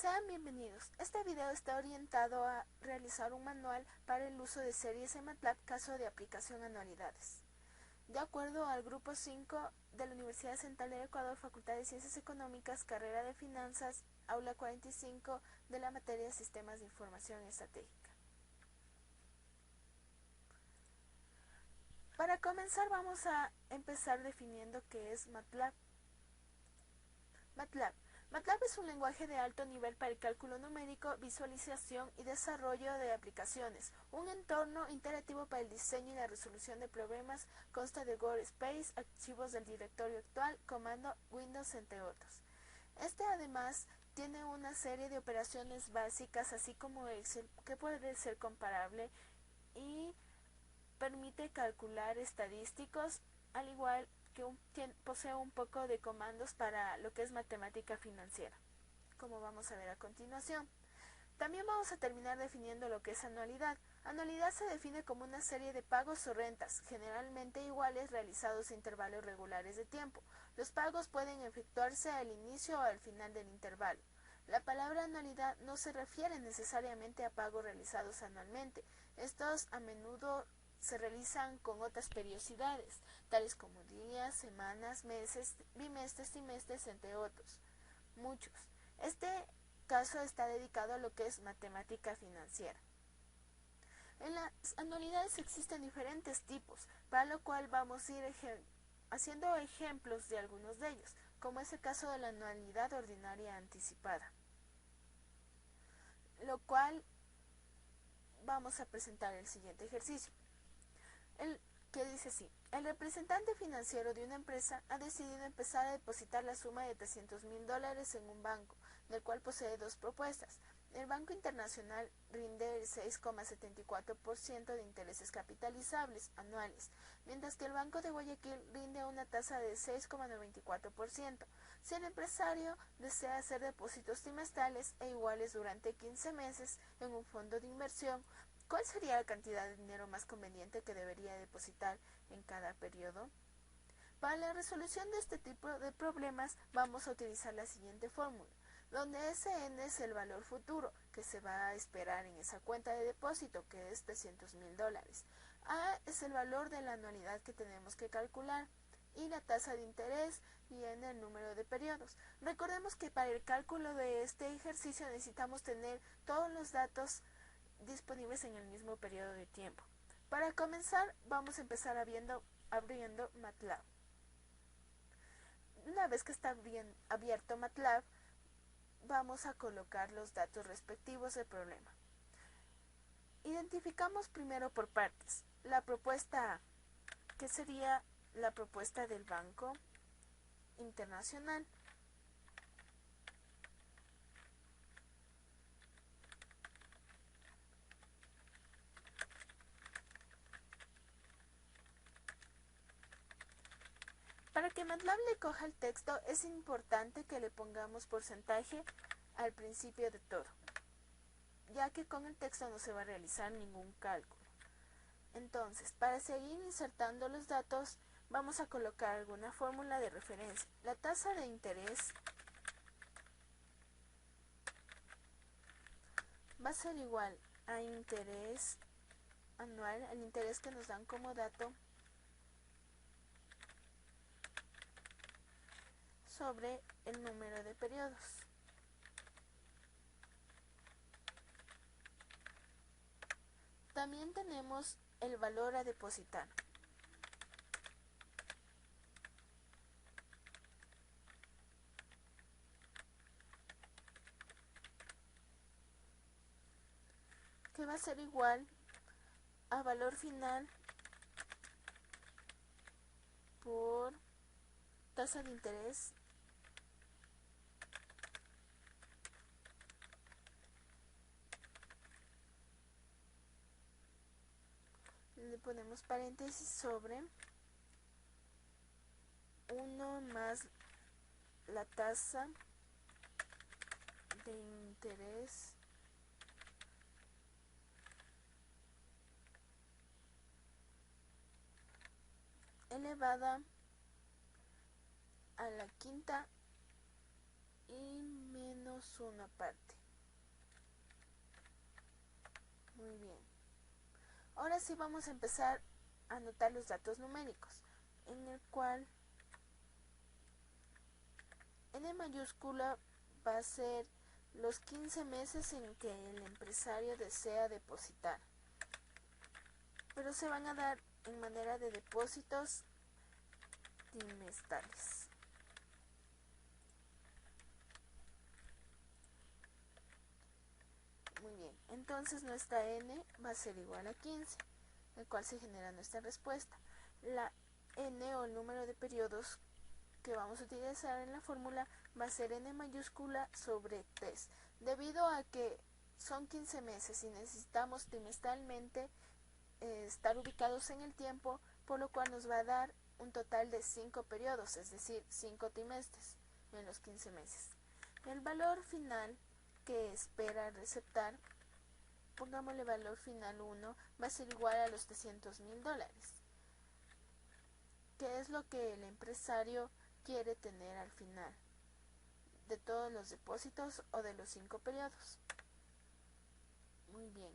Sean bienvenidos. Este video está orientado a realizar un manual para el uso de series en MATLAB caso de aplicación anualidades. De acuerdo al grupo 5 de la Universidad Central del Ecuador, Facultad de Ciencias Económicas, carrera de Finanzas, aula 45 de la materia de Sistemas de Información Estratégica. Para comenzar vamos a empezar definiendo qué es MATLAB. MATLAB es un lenguaje de alto nivel para el cálculo numérico, visualización y desarrollo de aplicaciones. Un entorno interactivo para el diseño y la resolución de problemas. Consta de workspace, archivos del directorio actual, comando, Windows, entre otros. Este además tiene una serie de operaciones básicas, así como Excel, que puede ser comparable y permite calcular estadísticos, al igual que posee un poco de comandos para lo que es matemática financiera, como vamos a ver a continuación. También vamos a terminar definiendo lo que es anualidad. Anualidad se define como una serie de pagos o rentas, generalmente iguales, realizados a intervalos regulares de tiempo. Los pagos pueden efectuarse al inicio o al final del intervalo. La palabra anualidad no se refiere necesariamente a pagos realizados anualmente. Estos a menudo se realizan con otras periodicidades, tales como días, semanas, meses, bimestres, trimestres, entre otros. Muchos. Este caso está dedicado a lo que es matemática financiera. En las anualidades existen diferentes tipos, para lo cual vamos a ir haciendo ejemplos de algunos de ellos, como es el caso de la anualidad ordinaria anticipada, lo cual vamos a presentar el siguiente ejercicio. Que dice así: el representante financiero de una empresa ha decidido empezar a depositar la suma de $300,000 en un banco, del cual posee dos propuestas. El Banco Internacional rinde el 6,74% de intereses capitalizables anuales, mientras que el Banco de Guayaquil rinde una tasa de 6,94%. Si el empresario desea hacer depósitos trimestrales e iguales durante 15 meses en un fondo de inversión, ¿cuál sería la cantidad de dinero más conveniente que debería depositar en cada periodo? Para la resolución de este tipo de problemas vamos a utilizar la siguiente fórmula, donde Sn es el valor futuro que se va a esperar en esa cuenta de depósito, que es $300,000. A es el valor de la anualidad que tenemos que calcular, y la tasa de interés, y n el número de periodos. Recordemos que para el cálculo de este ejercicio necesitamos tener todos los datos disponibles en el mismo periodo de tiempo. Para comenzar, vamos a empezar abriendo MATLAB. Una vez que está bien abierto MATLAB, vamos a colocar los datos respectivos del problema. Identificamos primero por partes la propuesta A, que sería la propuesta del Banco Internacional. Para que MATLAB le coja el texto es importante que le pongamos porcentaje al principio de todo, ya que con el texto no se va a realizar ningún cálculo. Entonces, para seguir insertando los datos, vamos a colocar alguna fórmula de referencia. La tasa de interés va a ser igual a interés anual, el interés que nos dan como dato, sobre el número de periodos. También tenemos el valor a depositar. Que va a ser igual a valor final por tasa de interés le ponemos paréntesis sobre 1 más la tasa de interés elevada a la quinta y menos 1 aparte. Muy bien. Ahora sí vamos a empezar a anotar los datos numéricos, en el cual N mayúscula va a ser los 15 meses en que el empresario desea depositar, pero se van a dar en manera de depósitos trimestrales. Muy bien, entonces nuestra n va a ser igual a 15, el cual se genera nuestra respuesta. La n o el número de periodos que vamos a utilizar en la fórmula va a ser n mayúscula sobre 3, debido a que son 15 meses y necesitamos trimestralmente estar ubicados en el tiempo, por lo cual nos va a dar un total de 5 periodos, es decir, 5 trimestres en los 15 meses. El valor final que espera receptar, pongámosle valor final 1, va a ser igual a los $300,000, que es lo que el empresario quiere tener al final de todos los depósitos o de los 5 periodos. Muy bien.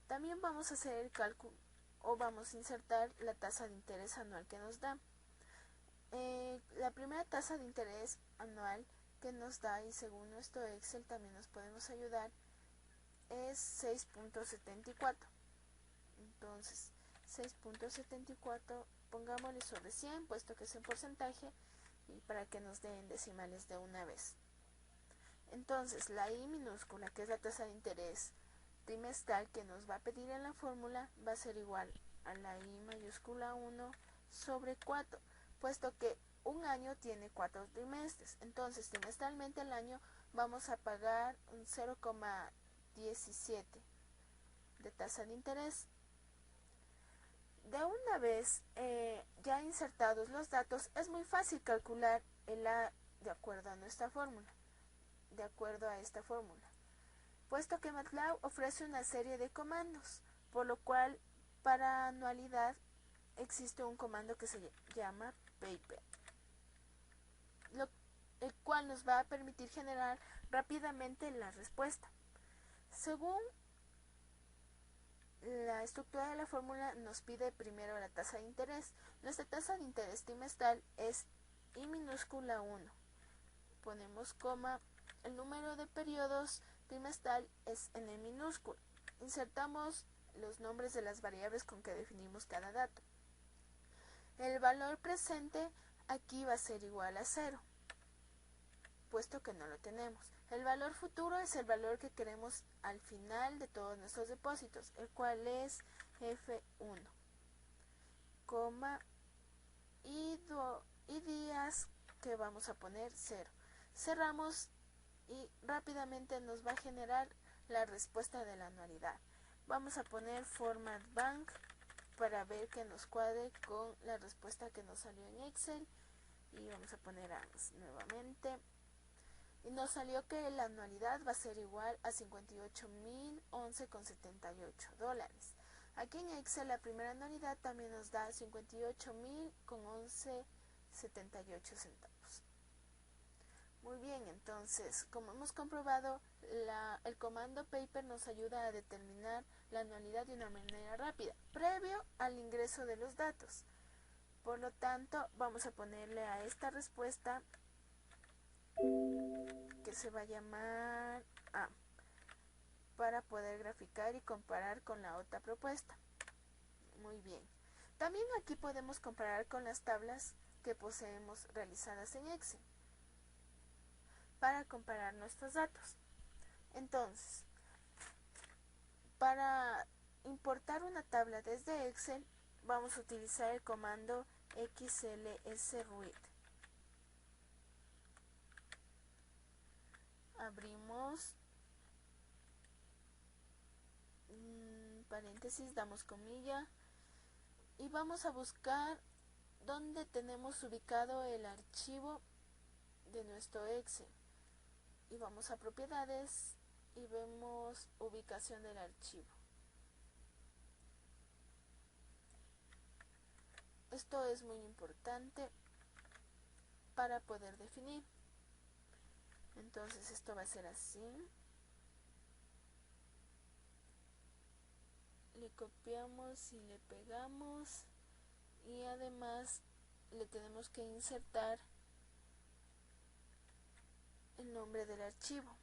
También vamos a hacer el cálculo o vamos a insertar la tasa de interés anual que nos da. La primera tasa de interés anual que nos da, y según nuestro Excel también nos podemos ayudar, es 6.74. Entonces 6.74 pongámosle sobre 100, puesto que es en porcentaje, y para que nos den decimales de una vez. Entonces la I minúscula, que es la tasa de interés trimestral que nos va a pedir en la fórmula, va a ser igual a la I mayúscula 1 sobre 4, puesto que un año tiene 4 trimestres. Entonces trimestralmente al año vamos a pagar un 0,17 de tasa de interés. De una vez ya insertados los datos, es muy fácil calcular el A de acuerdo a nuestra fórmula, de acuerdo a esta fórmula, puesto que MATLAB ofrece una serie de comandos, por lo cual para anualidad existe un comando que se llama paper, el cual nos va a permitir generar rápidamente la respuesta. Según la estructura de la fórmula nos pide primero la tasa de interés. Nuestra tasa de interés trimestral es I minúscula 1. Ponemos coma. El número de periodos trimestral es N minúscula. Insertamos los nombres de las variables con que definimos cada dato. El valor presente aquí va a ser igual a 0, puesto que no lo tenemos. El valor futuro es el valor que queremos al final de todos nuestros depósitos, el cual es F1, coma, y días que vamos a poner 0. Cerramos y rápidamente nos va a generar la respuesta de la anualidad. Vamos a poner Format Bank para ver que nos cuadre con la respuesta que nos salió en Excel, y vamos a poner ANS nuevamente. Y nos salió que la anualidad va a ser igual a $58,011,78. Aquí en Excel la primera anualidad también nos da $58,011,78. Muy bien, entonces, como hemos comprobado, el comando paper nos ayuda a determinar la anualidad de una manera rápida, previo al ingreso de los datos. Por lo tanto, vamos a ponerle a esta respuesta, que se va a llamar A, para poder graficar y comparar con la otra propuesta. Muy bien. También aquí podemos comparar con las tablas que poseemos realizadas en Excel para comparar nuestros datos. Entonces, para importar una tabla desde Excel, vamos a utilizar el comando xlsroot. Abrimos paréntesis, damos comilla y vamos a buscar dónde tenemos ubicado el archivo de nuestro Excel, y vamos a propiedades y vemos ubicación del archivo. Esto es muy importante para poder definir. Entonces esto va a ser así. Le copiamos y le pegamos, y además le tenemos que insertar el nombre del archivo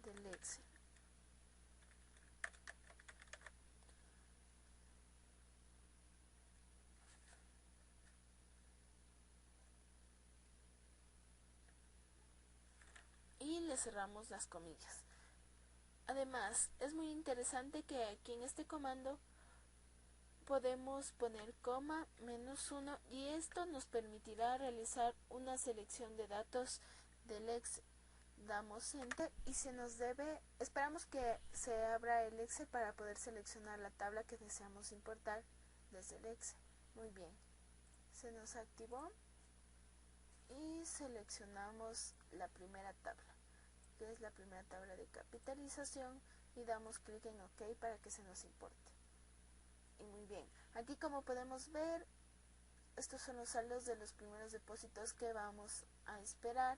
del Excel. Y le cerramos las comillas. Además, es muy interesante que aquí en este comando podemos poner coma, -1, y esto nos permitirá realizar una selección de datos del Excel. Damos Enter y esperamos que se abra el Excel para poder seleccionar la tabla que deseamos importar desde el Excel. Muy bien, se nos activó y seleccionamos la primera tabla, que es la primera tabla de capitalización, y damos clic en OK para que se nos importe. Y muy bien, aquí como podemos ver, estos son los saldos de los primeros depósitos que vamos a esperar,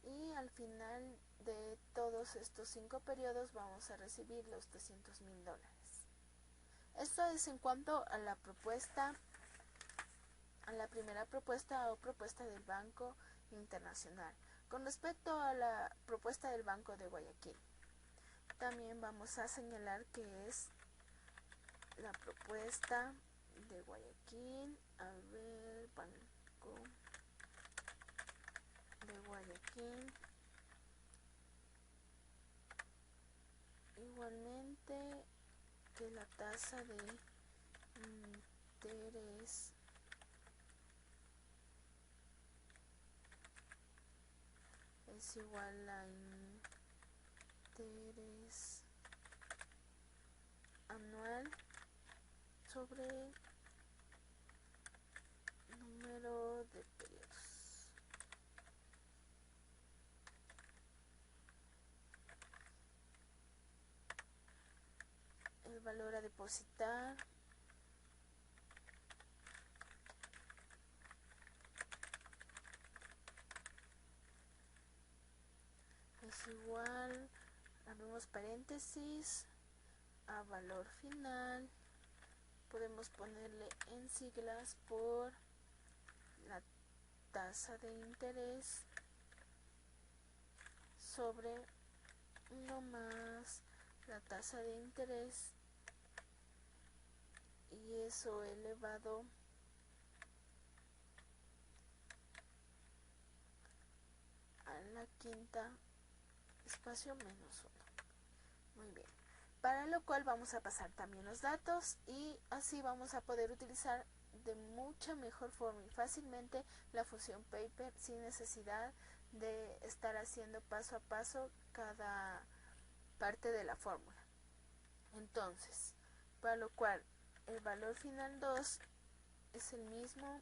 y al final de todos estos 5 periodos vamos a recibir los $300,000. Esto es en cuanto a la propuesta, a la primera propuesta o propuesta del Banco Internacional. Con respecto a la propuesta del Banco de Guayaquil, también vamos a señalar que es la propuesta de Guayaquil. A ver, Banco de Guayaquil. Igualmente que la tasa de interés es igual a interés anual sobre número de periodos. El valor a depositar es igual, abrimos paréntesis, a valor final. Podemos ponerle en siglas por la tasa de interés sobre 1 más la tasa de interés, y eso elevado a la quinta espacio -1. Muy bien, para lo cual vamos a pasar también los datos, y así vamos a poder utilizar de mucha mejor forma y fácilmente la función paper sin necesidad de estar haciendo paso a paso cada parte de la fórmula. Entonces, para lo cual el valor final 2 es el mismo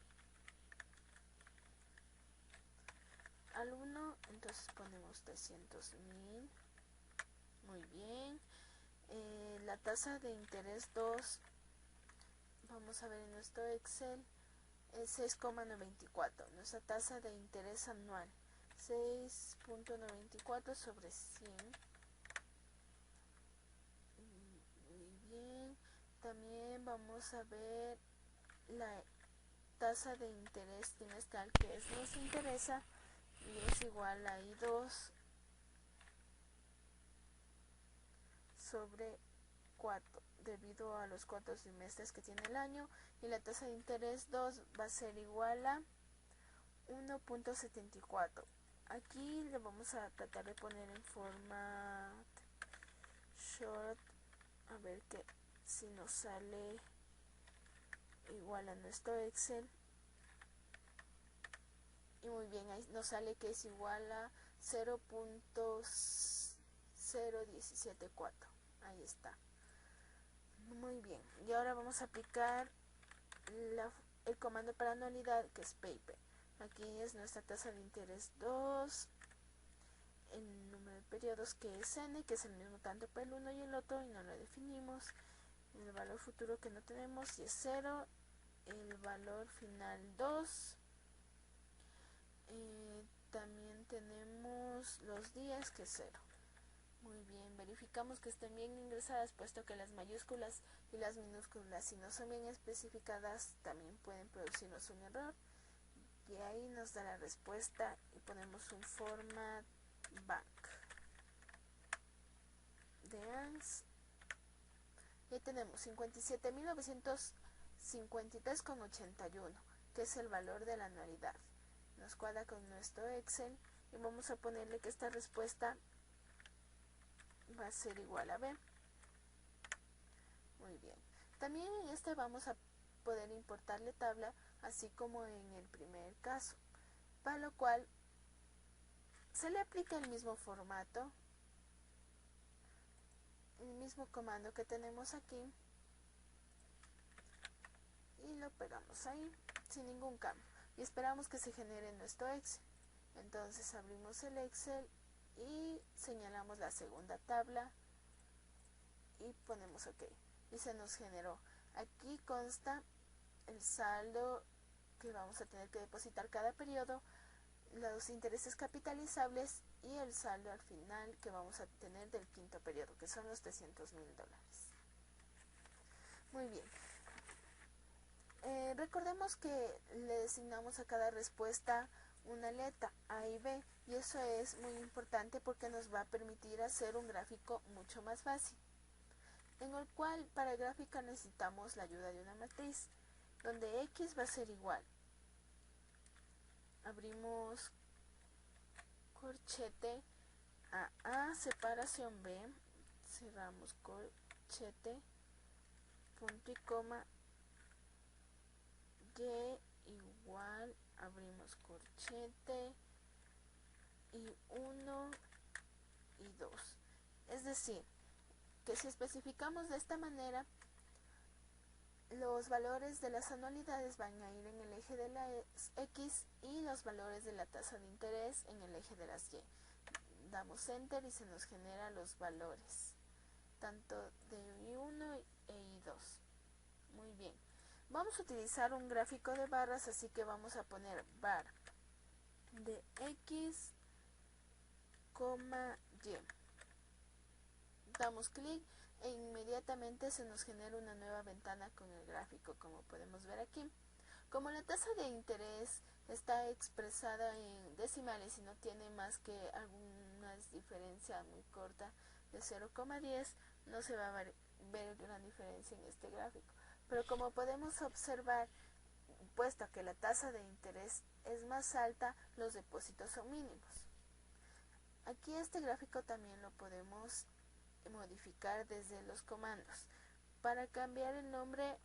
al 1, entonces ponemos 300,000. Muy bien. La tasa de interés 2, vamos a ver en nuestro Excel, es 6,94. Nuestra tasa de interés anual, 6.94 sobre 100. Muy bien. También vamos a ver la tasa de interés trimestral, que nos interesa, y es igual a I2 sobre 4, debido a los 4 trimestres que tiene el año, y la tasa de interés 2 va a ser igual a 1.74. Aquí le vamos a tratar de poner en forma short, a ver que si nos sale igual a nuestro Excel. Y muy bien, ahí nos sale que es igual a 0.0174. Ahí está. Muy bien, y ahora vamos a aplicar el comando para anualidad, que es paper. Aquí es nuestra tasa de interés 2, el número de periodos, que es n, que es el mismo tanto para el uno y el otro, y no lo definimos. El valor futuro que no tenemos, y es 0. El valor final 2. también tenemos los días que es 0. Muy bien, verificamos que estén bien ingresadas, puesto que las mayúsculas y las minúsculas, si no son bien especificadas, también pueden producirnos un error. Y ahí nos da la respuesta y ponemos un format bank de ANS. Y tenemos 57.953,81, que es el valor de la anualidad. Nos cuadra con nuestro Excel y vamos a ponerle que esta respuesta va a ser igual a B. Muy bien. También en este vamos a poder importarle tabla, así como en el primer caso, para lo cual se le aplica el mismo formato, el mismo comando que tenemos aquí, y lo pegamos ahí sin ningún cambio y esperamos que se genere nuestro Excel. Entonces abrimos el Excel y señalamos la segunda tabla y ponemos OK y se nos generó. Aquí consta el saldo que vamos a tener que depositar cada periodo, los intereses capitalizables y el saldo al final que vamos a tener del quinto periodo, que son los $300,000. Muy bien. Recordemos que le designamos a cada respuesta una letra A y B, y eso es muy importante porque nos va a permitir hacer un gráfico mucho más fácil, en el cual para el gráfico necesitamos la ayuda de una matriz, donde X va a ser igual. Abrimos corchete A, separación B, cerramos corchete, punto y coma, Y igual, abrimos corchete, y 1 y 2. Es decir, que si especificamos de esta manera, los valores de las anualidades van a ir en el eje de las X y los valores de la tasa de interés en el eje de las Y. Damos Enter y se nos generan los valores, tanto de I1 e I2. Muy bien. Vamos a utilizar un gráfico de barras, así que vamos a poner bar de X, Y. Damos clic e inmediatamente se nos genera una nueva ventana con el gráfico, como podemos ver aquí. Como la tasa de interés está expresada en decimales y no tiene más que alguna diferencia muy corta de 0,10, no se va a ver gran diferencia en este gráfico. Pero como podemos observar, puesto que la tasa de interés es más alta, los depósitos son mínimos. Aquí este gráfico también lo podemos modificar desde los comandos. Para cambiar el nombre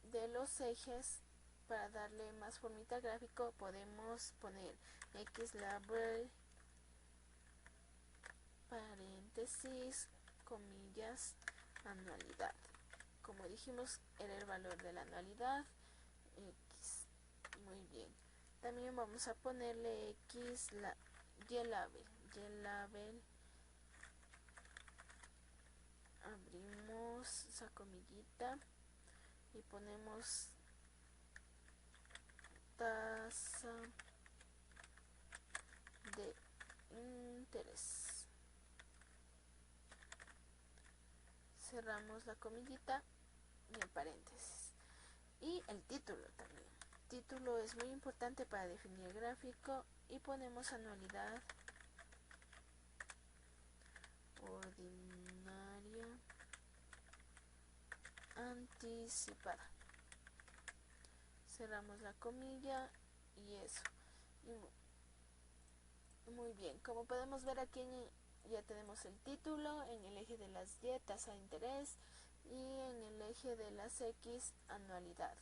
de los ejes, para darle más formita al gráfico, podemos poner xlabel, paréntesis, comillas, anualidad. Como dijimos, era el valor de la anualidad, X. Muy bien. También vamos a ponerle ylabel, abrimos esa comillita y ponemos tasa de interés. Cerramos la comillita y el paréntesis. Y el título también. El título es muy importante para definir el gráfico y ponemos anualidad ordinaria anticipada. Cerramos la comilla y eso. Muy bien, como podemos ver aquí ya tenemos el título, en el eje de las Y tasa de interés y en el eje de las X anualidad.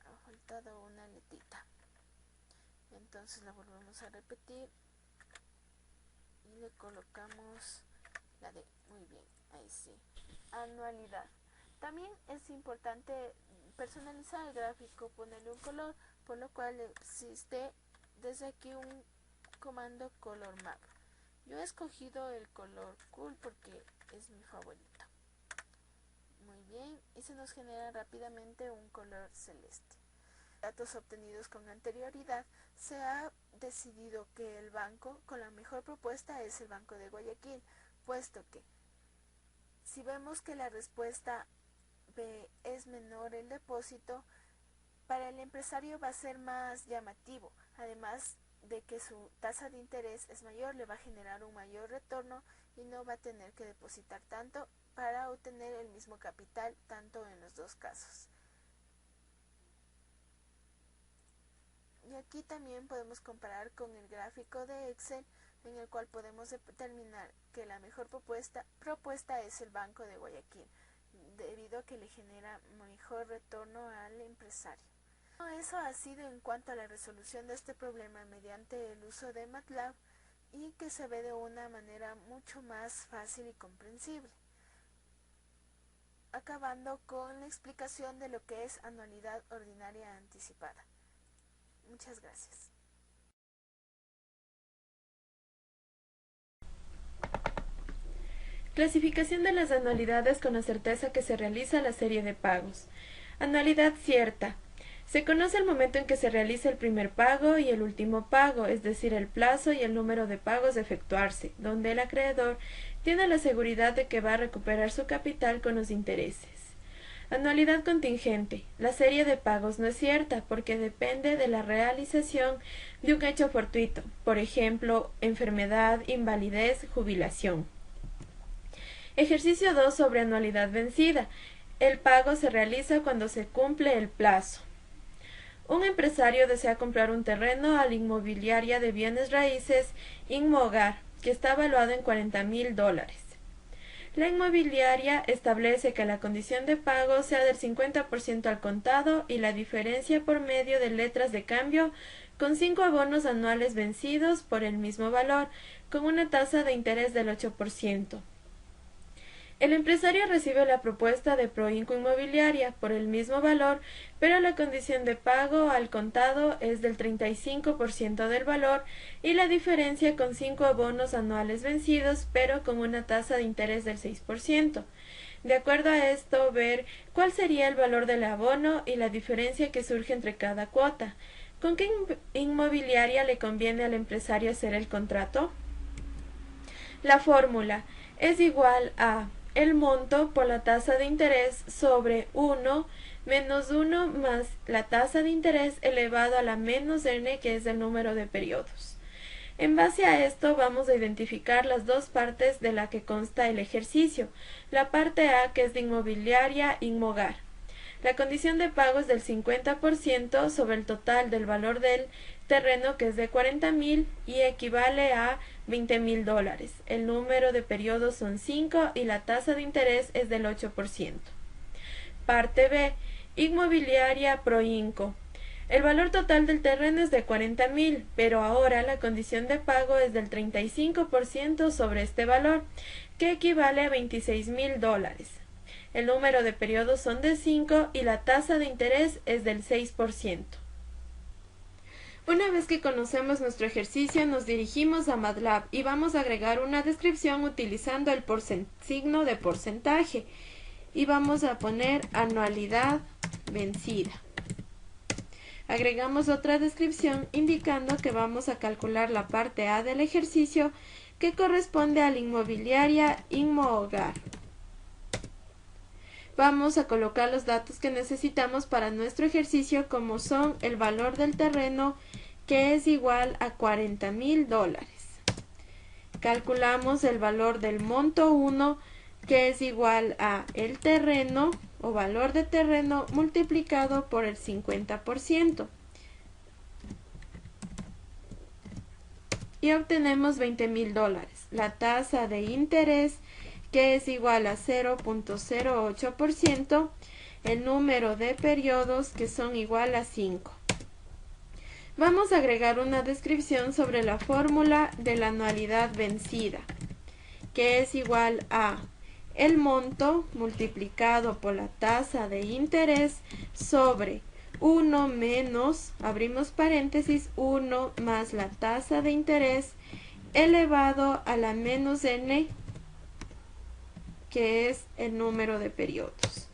Ha faltado una letita, entonces la volvemos a repetir y le colocamos la D. Muy bien, ahí sí, anualidad. También es importante personalizar el gráfico, ponerle un color, por lo cual existe desde aquí un comando color map. Yo he escogido el color cool porque es mi favorito. Muy bien, y se nos genera rápidamente un color celeste. datos obtenidos con anterioridad, se ha decidido que el banco con la mejor propuesta es el Banco de Guayaquil, puesto que si vemos que la respuesta B es menor el depósito, para el empresario va a ser más llamativo, además de que su tasa de interés es mayor, le va a generar un mayor retorno y no va a tener que depositar tanto para obtener el mismo capital, tanto en los dos casos. Y aquí también podemos comparar con el gráfico de Excel, en el cual podemos determinar que la mejor propuesta es el Banco de Guayaquil, debido a que le genera mejor retorno al empresario. Eso ha sido en cuanto a la resolución de este problema mediante el uso de MATLAB, y que se ve de una manera mucho más fácil y comprensible. Acabando con la explicación de lo que es anualidad ordinaria anticipada. Muchas gracias. Clasificación de las anualidades con la certeza que se realiza la serie de pagos. Anualidad cierta. Se conoce el momento en que se realiza el primer pago y el último pago, es decir, el plazo y el número de pagos a efectuarse, donde el acreedor tiene la seguridad de que va a recuperar su capital con los intereses. Anualidad contingente. La serie de pagos no es cierta porque depende de la realización de un hecho fortuito, por ejemplo, enfermedad, invalidez, jubilación. Ejercicio 2 sobre anualidad vencida. El pago se realiza cuando se cumple el plazo. Un empresario desea comprar un terreno a la inmobiliaria de bienes raíces Inmohogar, que está valuado en $40,000. La inmobiliaria establece que la condición de pago sea del 50% al contado y la diferencia por medio de letras de cambio con 5 abonos anuales vencidos por el mismo valor, con una tasa de interés del 8%. El empresario recibe la propuesta de Proinco Inmobiliaria por el mismo valor, pero la condición de pago al contado es del 35% del valor y la diferencia con 5 abonos anuales vencidos, pero con una tasa de interés del 6%. De acuerdo a esto, ver cuál sería el valor del abono y la diferencia que surge entre cada cuota. ¿Con qué inmobiliaria le conviene al empresario hacer el contrato? La fórmula es igual a el monto por la tasa de interés sobre 1 menos 1 más la tasa de interés elevado a la menos n, que es el número de periodos. En base a esto vamos a identificar las dos partes de la que consta el ejercicio. La parte A, que es de inmobiliaria Inmohogar. La condición de pago es del 50% sobre el total del valor del terreno, que es de $40,000 y equivale a $20,000. El número de periodos son 5 y la tasa de interés es del 8%. Parte B. Inmobiliaria Proinco. El valor total del terreno es de $40,000, pero ahora la condición de pago es del 35% sobre este valor, que equivale a $26,000. El número de periodos son de 5 y la tasa de interés es del 6%. Una vez que conocemos nuestro ejercicio, nos dirigimos a MATLAB y vamos a agregar una descripción utilizando el signo de porcentaje. Y vamos a poner anualidad vencida. Agregamos otra descripción indicando que vamos a calcular la parte A del ejercicio, que corresponde a la inmobiliaria Inmohogar. Vamos a colocar los datos que necesitamos para nuestro ejercicio, como son el valor del terreno, que es igual a $40,000. Calculamos el valor del monto 1, que es igual a el terreno o valor de terreno multiplicado por el 50%. Y obtenemos $20,000. La tasa de interés, que es igual a 0.08%, el número de periodos, que son igual a 5. Vamos a agregar una descripción sobre la fórmula de la anualidad vencida, que es igual a el monto multiplicado por la tasa de interés sobre 1 menos, abrimos paréntesis, 1 más la tasa de interés elevado a la menos n, que es el número de periodos.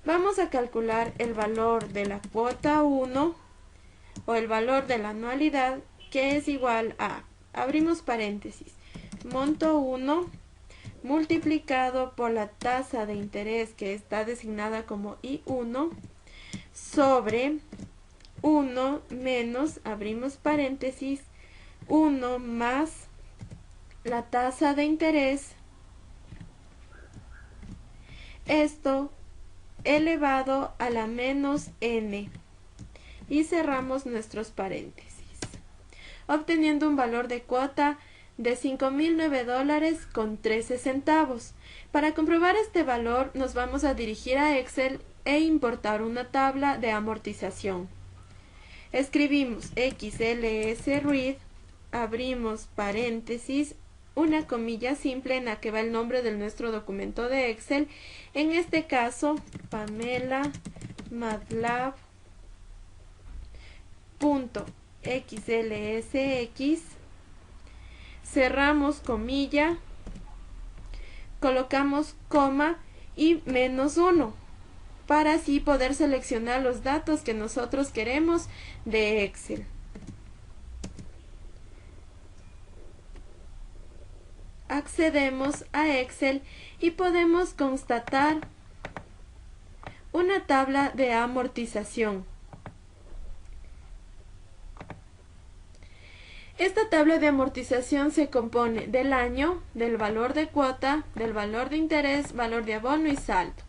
Vamos a calcular el valor de la cuota 1 o el valor de la anualidad, que es igual a, abrimos paréntesis, monto 1 multiplicado por la tasa de interés que está designada como I1 sobre 1 menos, abrimos paréntesis, 1 más la tasa de interés, esto elevado a la menos n, y cerramos nuestros paréntesis, obteniendo un valor de cuota de $5.009.13. Para comprobar este valor nos vamos a dirigir a Excel e importar una tabla de amortización. Escribimos XLSRead, abrimos paréntesis, una comilla simple en la que va el nombre de nuestro documento de Excel, en este caso Pamela MATLAB.xlsx, cerramos comilla, colocamos coma y -1 para así poder seleccionar los datos que nosotros queremos de Excel. Accedemos a Excel y podemos constatar una tabla de amortización. Esta tabla de amortización se compone del año, del valor de cuota, del valor de interés, valor de abono y saldo.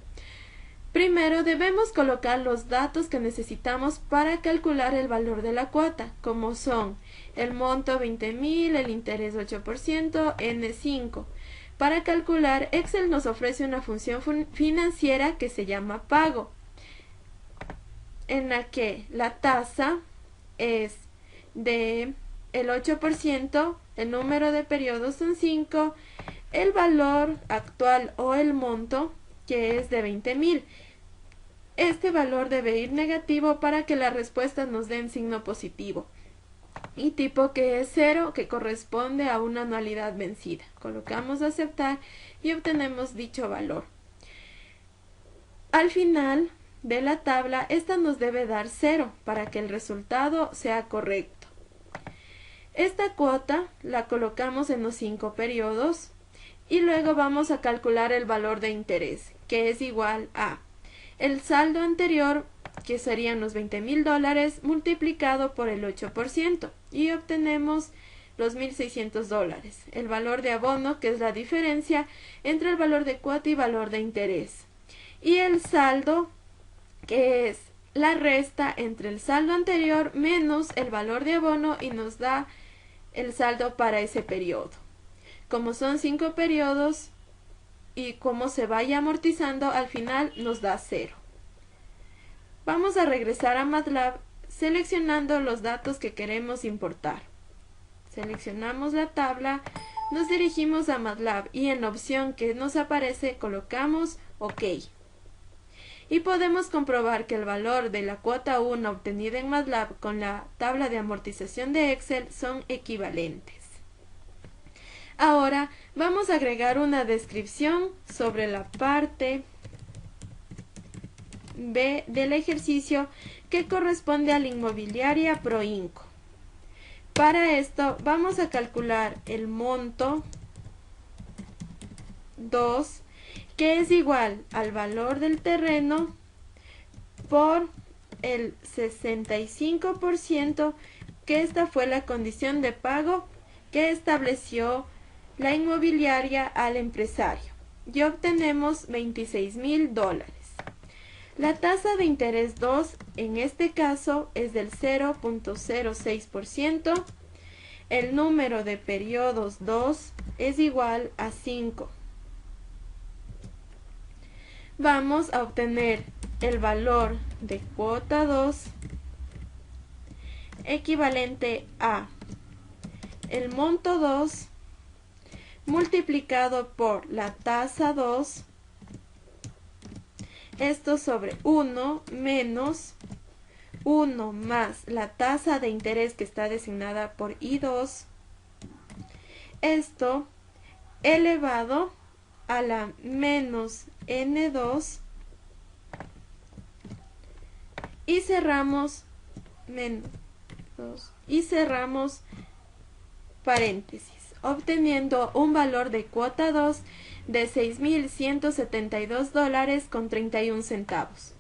Primero debemos colocar los datos que necesitamos para calcular el valor de la cuota, como son el monto 20.000, el interés 8%, N5. Para calcular, Excel nos ofrece una función financiera que se llama pago, en la que la tasa es de el 8%, el número de periodos son 5, el valor actual o el monto, que es de 20.000. Este valor debe ir negativo para que las respuestas nos den signo positivo. Y tipo que es 0, que corresponde a una anualidad vencida. Colocamos aceptar y obtenemos dicho valor. Al final de la tabla, esta nos debe dar 0 para que el resultado sea correcto. Esta cuota la colocamos en los 5 periodos y luego vamos a calcular el valor de interés, que es igual a el saldo anterior, que serían los $20.000, multiplicado por el 8%, y obtenemos los $1.600. El valor de abono, que es la diferencia entre el valor de cuota y valor de interés. Y el saldo, que es la resta entre el saldo anterior menos el valor de abono, y nos da el saldo para ese periodo. Como son 5 periodos y como se vaya amortizando, al final nos da 0. Vamos a regresar a MATLAB seleccionando los datos que queremos importar. Seleccionamos la tabla, nos dirigimos a MATLAB y en la opción que nos aparece colocamos OK. Y podemos comprobar que el valor de la cuota 1 obtenida en MATLAB con la tabla de amortización de Excel son equivalentes. Ahora vamos a agregar una descripción sobre la parte B del ejercicio que corresponde a la inmobiliaria Proinco. Para esto vamos a calcular el monto 2, que es igual al valor del terreno por el 65%, que esta fue la condición de pago que estableció la inmobiliaria al empresario, y obtenemos $26.000. La tasa de interés 2 en este caso es del 0.06%, el número de periodos 2 es igual a 5. Vamos a obtener el valor de cuota 2 equivalente a el monto 2 multiplicado por la tasa 2, esto sobre 1 menos 1 más la tasa de interés que está designada por I2, esto elevado a la menos N2 y cerramos paréntesis, obteniendo un valor de cuota 2 de $6,172,31.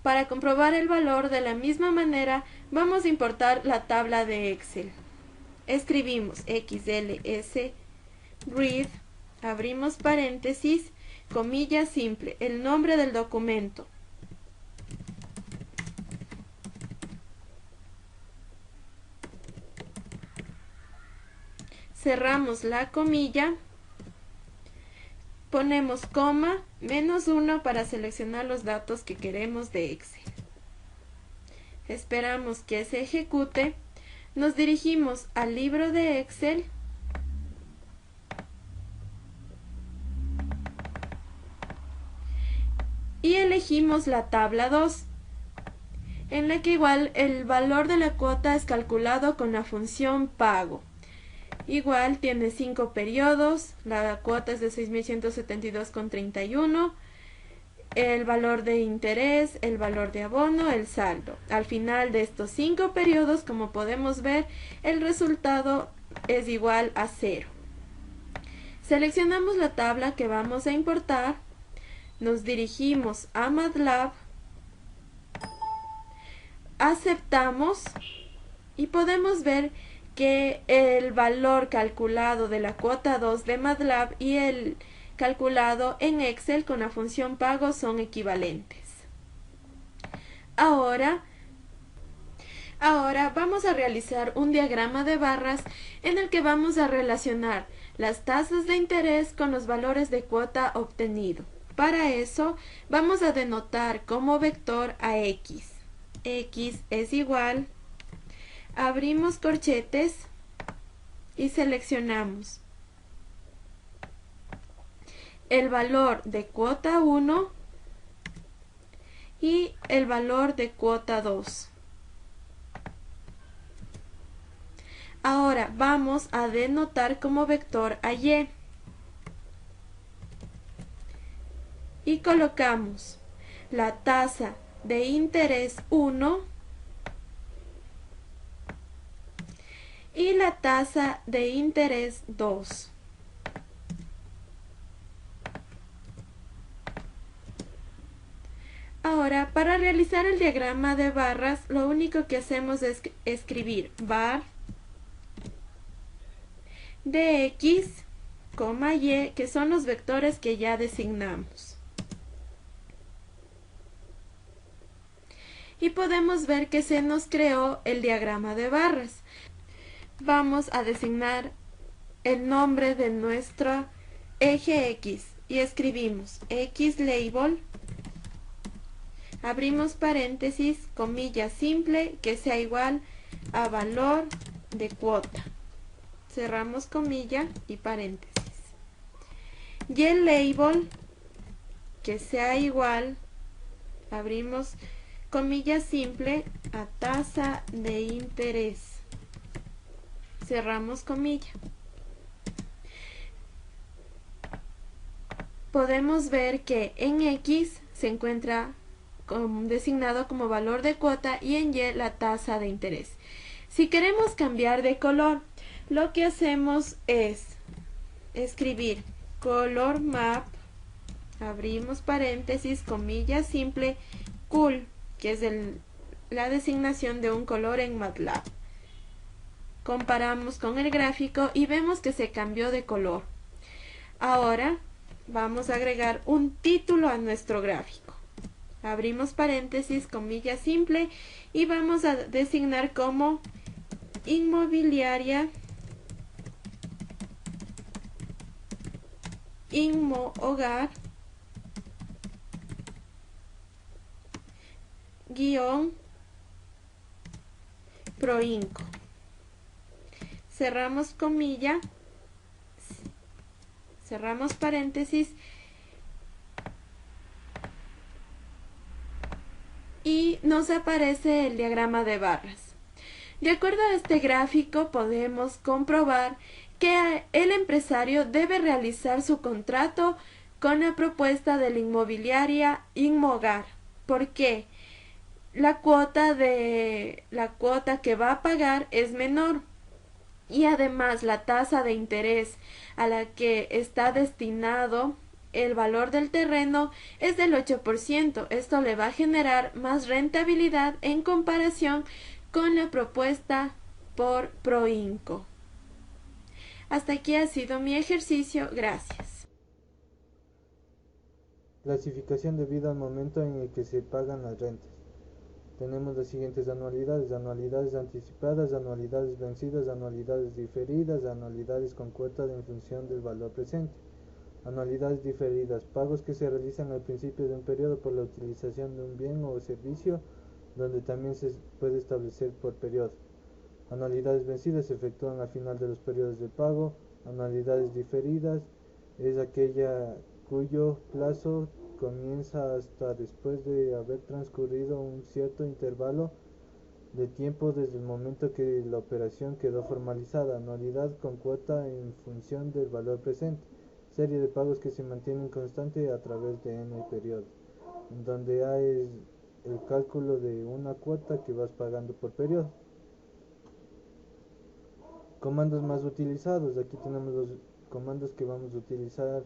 Para comprobar el valor de la misma manera, vamos a importar la tabla de Excel. Escribimos XLS read, abrimos paréntesis, comilla simple, el nombre del documento. Cerramos la comilla, ponemos coma, -1 para seleccionar los datos que queremos de Excel. Esperamos que se ejecute, nos dirigimos al libro de Excel y elegimos la tabla 2, en la que igual el valor de la cuota es calculado con la función pago. Igual tiene 5 periodos, la cuota es de 6.172,31, el valor de interés, el valor de abono, el saldo. Al final de estos 5 periodos, como podemos ver, el resultado es igual a 0. Seleccionamos la tabla que vamos a importar, nos dirigimos a MATLAB, aceptamos y podemos ver que el valor calculado de la cuota 2 de MATLAB y el calculado en Excel con la función pago son equivalentes. Ahora vamos a realizar un diagrama de barras en el que vamos a relacionar las tasas de interés con los valores de cuota obtenido. Para eso vamos a denotar como vector a X. X es igual, abrimos corchetes y seleccionamos el valor de cuota 1 y el valor de cuota 2. Ahora vamos a denotar como vector a Y y colocamos la tasa de interés 1 y la tasa de interés 2. Ahora, para realizar el diagrama de barras, lo único que hacemos es escribir var de X, Y, que son los vectores que ya designamos. Y podemos ver que se nos creó el diagrama de barras. Vamos a designar el nombre de nuestro eje X y escribimos XLabel, abrimos paréntesis, comilla simple, que sea igual a valor de cuota. Cerramos comilla y paréntesis. YLabel, que sea igual, abrimos comilla simple, a tasa de interés. Cerramos comilla. Podemos ver que en X se encuentra designado como valor de cuota y en Y la tasa de interés. Si queremos cambiar de color, lo que hacemos es escribir color map, abrimos paréntesis, comilla simple, cool, que es la designación de un color en MATLAB. Comparamos con el gráfico y vemos que se cambió de color. Ahora vamos a agregar un título a nuestro gráfico. Abrimos paréntesis, comilla simple y vamos a designar como inmobiliaria Inmohogar Proinco. Cerramos comilla, cerramos paréntesis y nos aparece el diagrama de barras. De acuerdo a este gráfico podemos comprobar que el empresario debe realizar su contrato con la propuesta de la inmobiliaria Inmohogar. ¿Por qué? la cuota que va a pagar es menor y además la tasa de interés a la que está destinado el valor del terreno es del 8%. Esto le va a generar más rentabilidad en comparación con la propuesta por Proinco. Hasta aquí ha sido mi ejercicio. Gracias. Clasificación debido al momento en el que se pagan las rentas. Tenemos las siguientes anualidades: anualidades anticipadas, anualidades vencidas, anualidades diferidas, anualidades con cuota en función del valor presente. Anualidades diferidas: pagos que se realizan al principio de un periodo por la utilización de un bien o servicio, donde también se puede establecer por periodo. Anualidades vencidas se efectúan al final de los periodos de pago. Anualidades diferidas es aquella cuyo plazo comienza hasta después de haber transcurrido un cierto intervalo de tiempo desde el momento que la operación quedó formalizada. Anualidad con cuota en función del valor presente: serie de pagos que se mantienen constante a través de n periodos, en donde A es el cálculo de una cuota que vas pagando por periodo. Comandos más utilizados: aquí tenemos los comandos que vamos a utilizar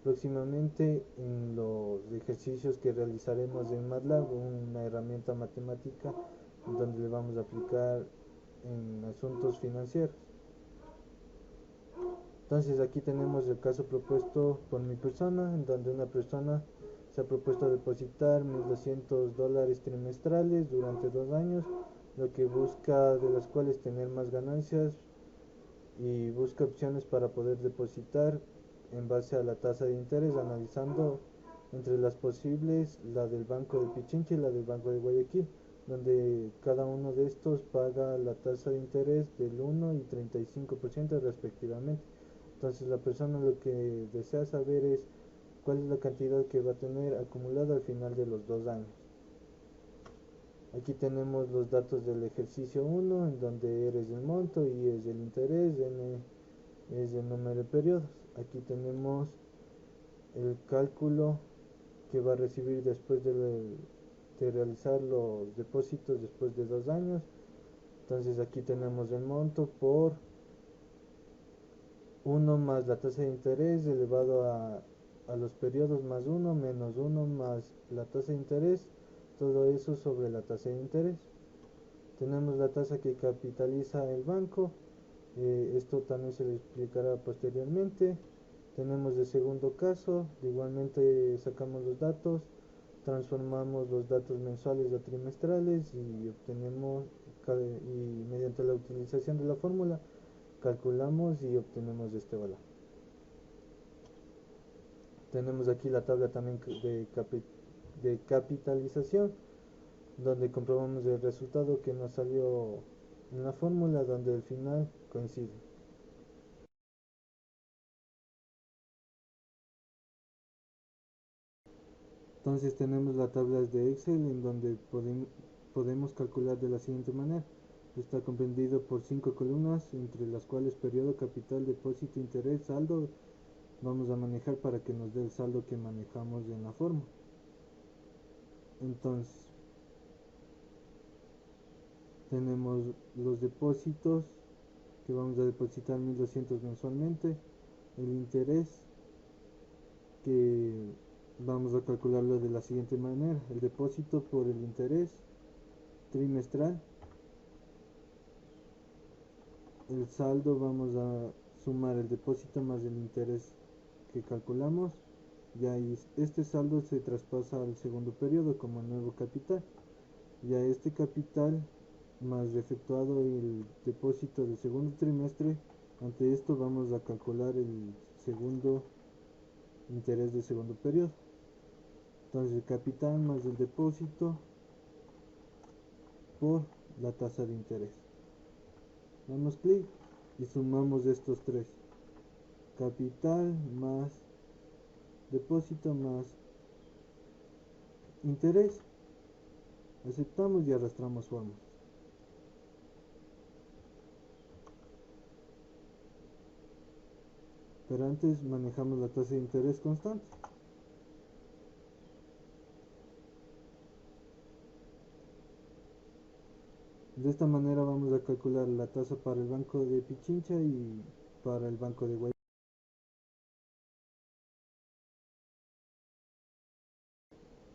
próximamente en los ejercicios que realizaremos en MATLAB, una herramienta matemática donde le vamos a aplicar en asuntos financieros. Entonces aquí tenemos el caso propuesto por mi persona, en donde una persona se ha propuesto depositar $1,200 trimestrales durante 2 años, lo que busca, de las cuales tener más ganancias, y busca opciones para poder depositar en base a la tasa de interés, analizando entre las posibles la del Banco de Pichincha y la del Banco de Guayaquil, donde cada uno de estos paga la tasa de interés del 1 y 35% respectivamente. Entonces la persona lo que desea saber es cuál es la cantidad que va a tener acumulada al final de los 2 años. Aquí tenemos los datos del ejercicio 1, en donde R es el monto, I es el interés, N es el número de periodos. Aquí tenemos el cálculo que va a recibir después de realizar los depósitos después de 2 años. Entonces aquí tenemos el monto por 1 más la tasa de interés elevado a los periodos más 1 menos 1 más la tasa de interés, todo eso sobre la tasa de interés. Tenemos la tasa que capitaliza el banco, esto también se le explicará posteriormente. Tenemos el segundo caso, igualmente sacamos los datos, transformamos los datos mensuales a trimestrales y obtenemos, y mediante la utilización de la fórmula calculamos y obtenemos este valor. Tenemos aquí la tabla también de capitalización, donde comprobamos el resultado que nos salió en la fórmula, donde al final coincide. Entonces tenemos las tablas de Excel, en donde podemos calcular de la siguiente manera. Está comprendido por 5 columnas, entre las cuales periodo, capital, depósito, interés, saldo vamos a manejar para que nos dé el saldo que manejamos en la forma. Entonces tenemos los depósitos, que vamos a depositar 1,200 mensualmente, el interés, que vamos a calcularlo de la siguiente manera: el depósito por el interés trimestral, el saldo vamos a sumar el depósito más el interés que calculamos, ya este saldo se traspasa al segundo periodo como nuevo capital, ya este capital más efectuado el depósito del segundo trimestre. Ante esto vamos a calcular el segundo interés del segundo periodo. Entonces el capital más el depósito por la tasa de interés. Damos clic y sumamos estos tres: capital más depósito más interés. Aceptamos y arrastramos formas. Pero antes manejamos la tasa de interés constante. De esta manera vamos a calcular la tasa para el Banco de Pichincha y para el Banco de Guayaquil.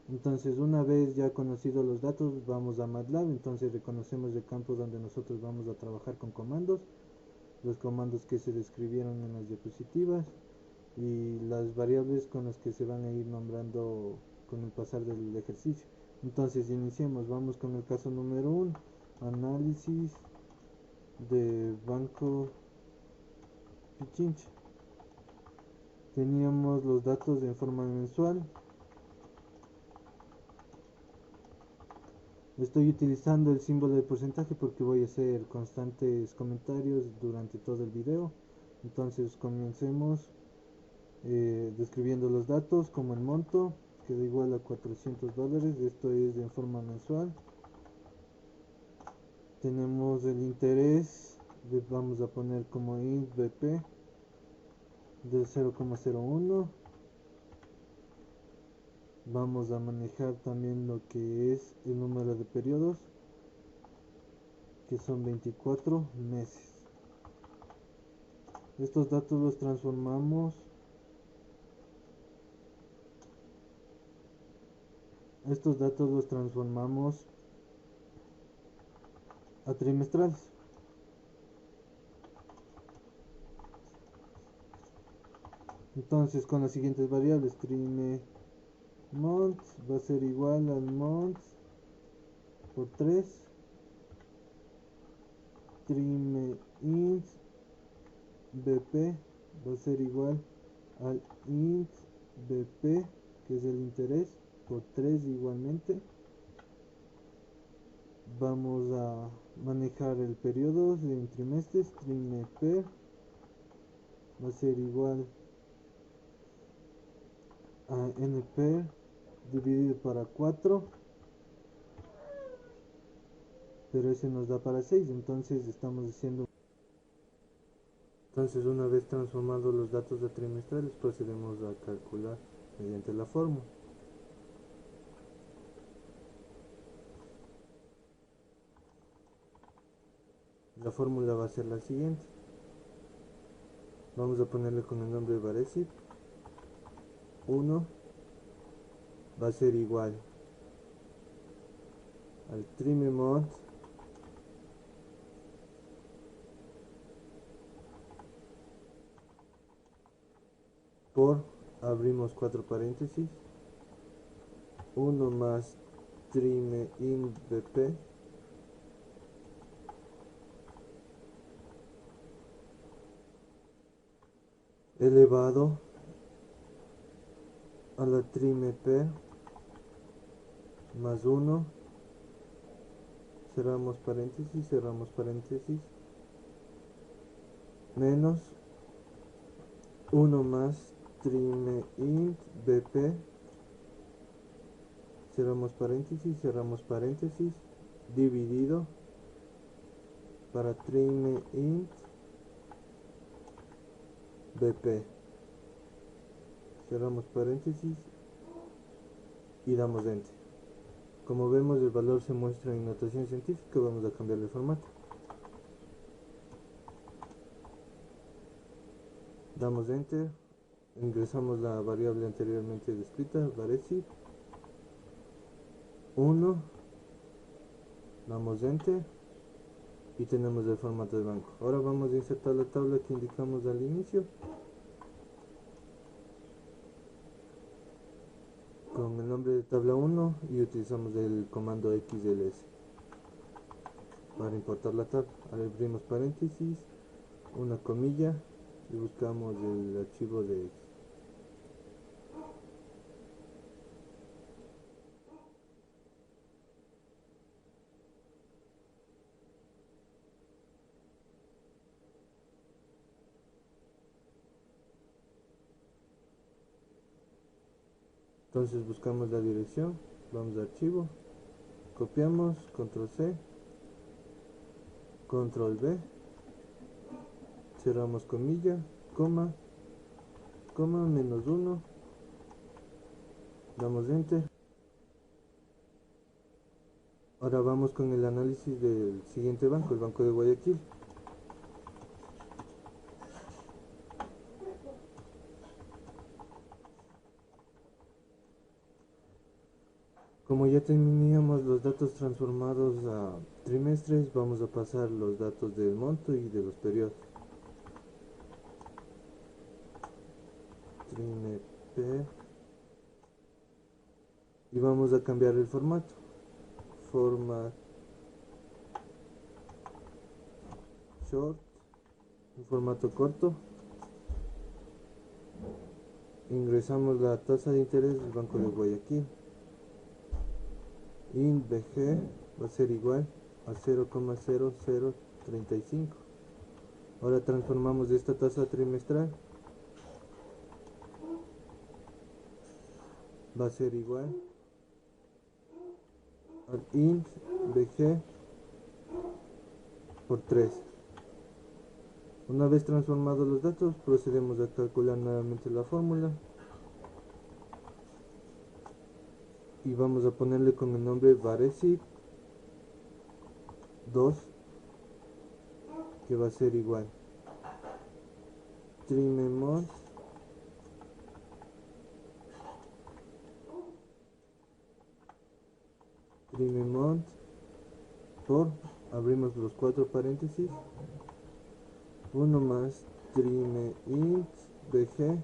Entonces, una vez ya conocidos los datos, vamos a MATLAB. Entonces reconocemos el campo donde nosotros vamos a trabajar con comandos, los comandos que se describieron en las diapositivas y las variables con las que se van a ir nombrando con el pasar del ejercicio. Entonces iniciemos, vamos con el caso número 1, análisis de Banco Pichincha. Teníamos los datos en forma mensual. Estoy utilizando el símbolo de porcentaje porque voy a hacer constantes comentarios durante todo el video. Entonces comencemos describiendo los datos, como el monto que da igual a $400. Esto es en forma mensual. Tenemos el interés, vamos a poner como int BP del 0,01. Vamos a manejar también lo que es el número de periodos, que son 24 meses. Estos datos los transformamos a trimestrales. Entonces con las siguientes variables, month va a ser igual al month por 3, int BP va a ser igual al int BP, que es el interés, por 3 igualmente. Vamos a manejar el periodo en trimestres, trimeper va a ser igual a nper dividido para 4, pero ese nos da para 6, entonces estamos haciendo. Entonces, una vez transformados los datos a trimestrales, procedemos a calcular mediante la fórmula. La fórmula va a ser la siguiente. Vamos a ponerle con el nombre de Barecip. 1 va a ser igual al trimemont por, abrimos 4 paréntesis, 1 más trime int BP elevado a la trimeper más 1, cerramos paréntesis, menos 1 más trime int BP, cerramos paréntesis, dividido para trime int BP, cerramos paréntesis y damos enter. Como vemos, el valor se muestra en notación científica. Vamos a cambiar el formato, damos enter, ingresamos la variable anteriormente descrita, Barecip 1, damos enter y tenemos el formato de banco. Ahora vamos a insertar la tabla que indicamos al inicio con el nombre de tabla 1 y utilizamos el comando XLS para importar la tabla. Abrimos paréntesis, una comilla y buscamos el archivo de X. Entonces buscamos la dirección, vamos a archivo, copiamos, control C, control V, cerramos comilla, coma, menos 1, damos enter. Ahora Ahora vamos con el análisis del siguiente banco, el Banco de Guayaquil. Como ya teníamos los datos transformados a trimestres, vamos a pasar los datos del monto y de los periodos. Trimep. Y vamos a cambiar el formato. Format short, un formato corto. Ingresamos la tasa de interés del Banco de Guayaquil. Int BG va a ser igual a 0,0035. Ahora transformamos esta tasa trimestral. Va a ser igual al int BG por 3. Una vez transformados los datos, procedemos a calcular nuevamente la fórmula y vamos a ponerle con el nombre Varesit 2, que va a ser igual trimemont por, abrimos los 4 paréntesis, 1 más trime int bg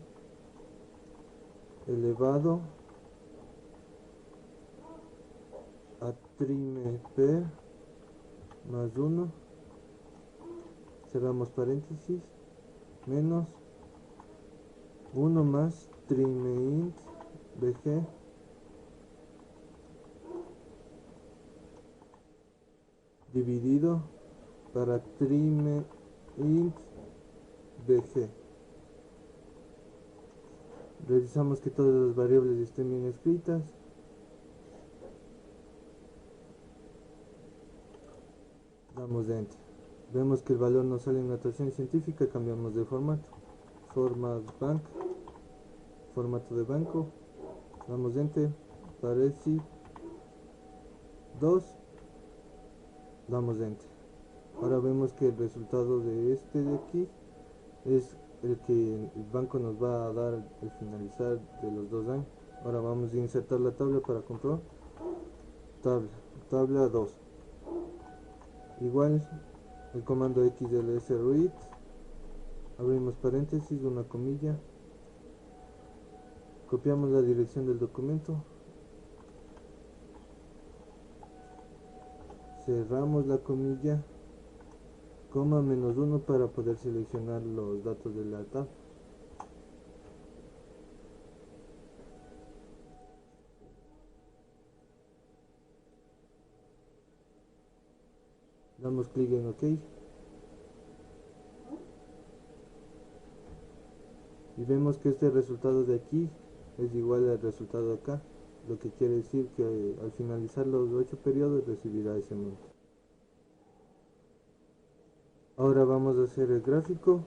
elevado a trime per más 1, cerramos paréntesis, menos 1 más trime int bg dividido para trime int bg. Revisamos que todas las variables estén bien escritas. Damos enter. Vemos que el valor nos sale en notación científica. Cambiamos de formato. Formato de banco. Damos enter. Parece 2. Damos enter. Ahora vemos que el resultado de este de aquí es el que el banco nos va a dar al finalizar de los 2 años. Ahora vamos a insertar la tabla para comprobar. Tabla 2 igual el comando xls read, abrimos paréntesis, una comilla, copiamos la dirección del documento, cerramos la comilla, coma menos 1 para poder seleccionar los datos de la tabla. Damos clic en OK y vemos que este resultado de aquí es igual al resultado de acá, lo que quiere decir que al finalizar los 8 periodos recibirá ese monto. Ahora vamos a hacer el gráfico,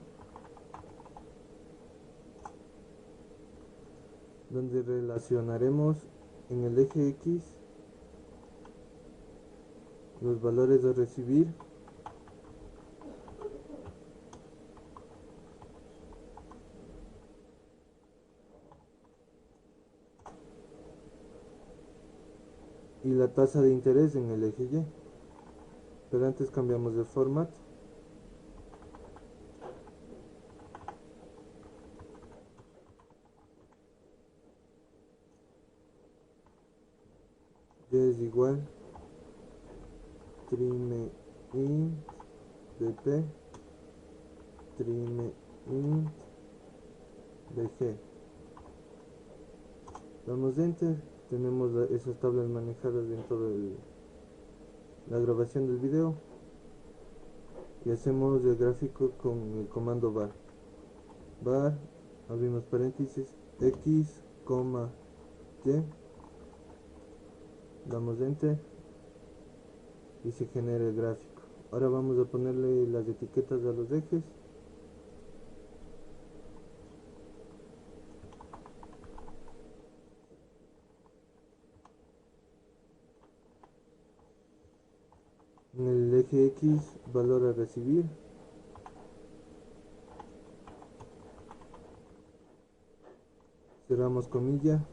donde relacionaremos en el eje X los valores a recibir y la tasa de interés en el eje Y. Pero antes cambiamos de formato. Y es igual trime int bp trime int bg. Damos enter. Tenemos esas tablas manejadas dentro de la grabación del video y hacemos el gráfico con el comando var. Abrimos paréntesis, x, y, damos enter y se genera el gráfico. Ahora vamos a ponerle las etiquetas a los ejes. eje X, valor a recibir. Cerramos comilla.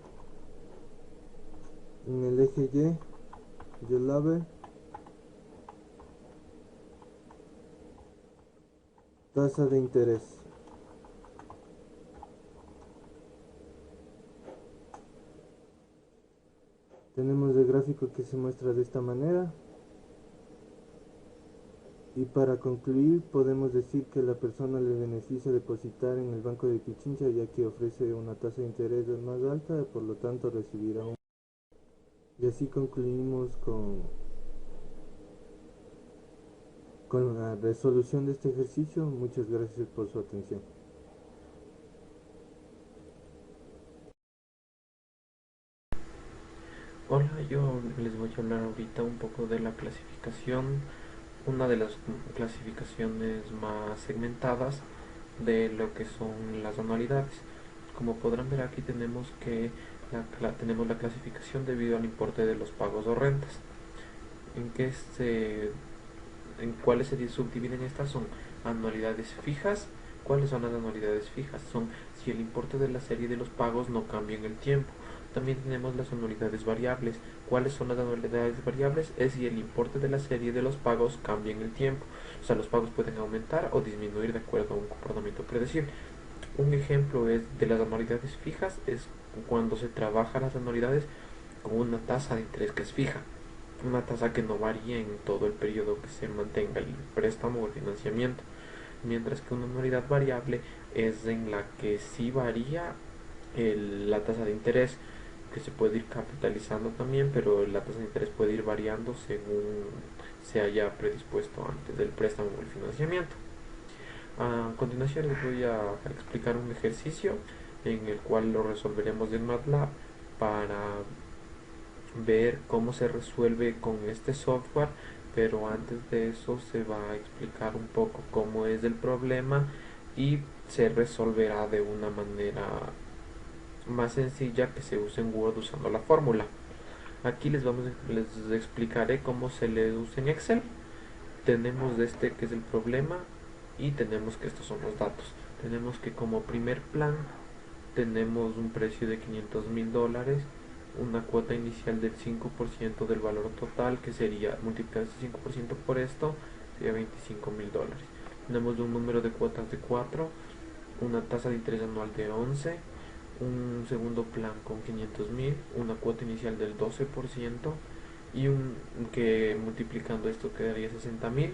En el eje Y, label, tasa de interés. Tenemos el gráfico que se muestra de esta manera. Y para concluir, podemos decir que a la persona le beneficia depositar en el Banco de Pichincha, ya que ofrece una tasa de interés más alta, por lo tanto recibirá un... Y así concluimos con la resolución de este ejercicio. Muchas gracias por su atención. Hola, yo les voy a hablar ahorita un poco de la clasificación, una de las clasificaciones más segmentadas de lo que son las anualidades. Como podrán ver, aquí tenemos que tenemos la clasificación debido al importe de los pagos o rentas. ¿En cuáles se subdividen estas? Son anualidades fijas. ¿Cuáles son las anualidades fijas? Son si el importe de la serie de los pagos no cambia en el tiempo. También tenemos las anualidades variables. ¿Cuáles son las anualidades variables? Es si el importe de la serie de los pagos cambia en el tiempo. O sea, los pagos pueden aumentar o disminuir de acuerdo a un comportamiento predecible. Un ejemplo de las anualidades fijas es cuando se trabaja las anualidades con una tasa de interés que es fija. Una tasa que no varía en todo el periodo que se mantenga el préstamo o el financiamiento. Mientras que una anualidad variable es en la que sí varía la tasa de interés, que se puede ir capitalizando también, pero la tasa de interés puede ir variando según se haya predispuesto antes del préstamo o el financiamiento. A continuación les voy a explicar un ejercicio en el cual lo resolveremos en MATLAB para ver cómo se resuelve con este software, pero antes de eso se va a explicar un poco cómo es el problema y se resolverá de una manera más sencilla que se use en Word usando la fórmula. Aquí les explicaré cómo se le usa en Excel. Tenemos este que es el problema y tenemos que estos son los datos. Tenemos que como primer plan tenemos un precio de $500,000, una cuota inicial del 5% del valor total, que sería multiplicar este 5% por esto, sería $25,000. Tenemos un número de cuotas de 4, una tasa de interés anual de 11, un segundo plan con 500,000, una cuota inicial del 12% y que multiplicando esto quedaría 60,000.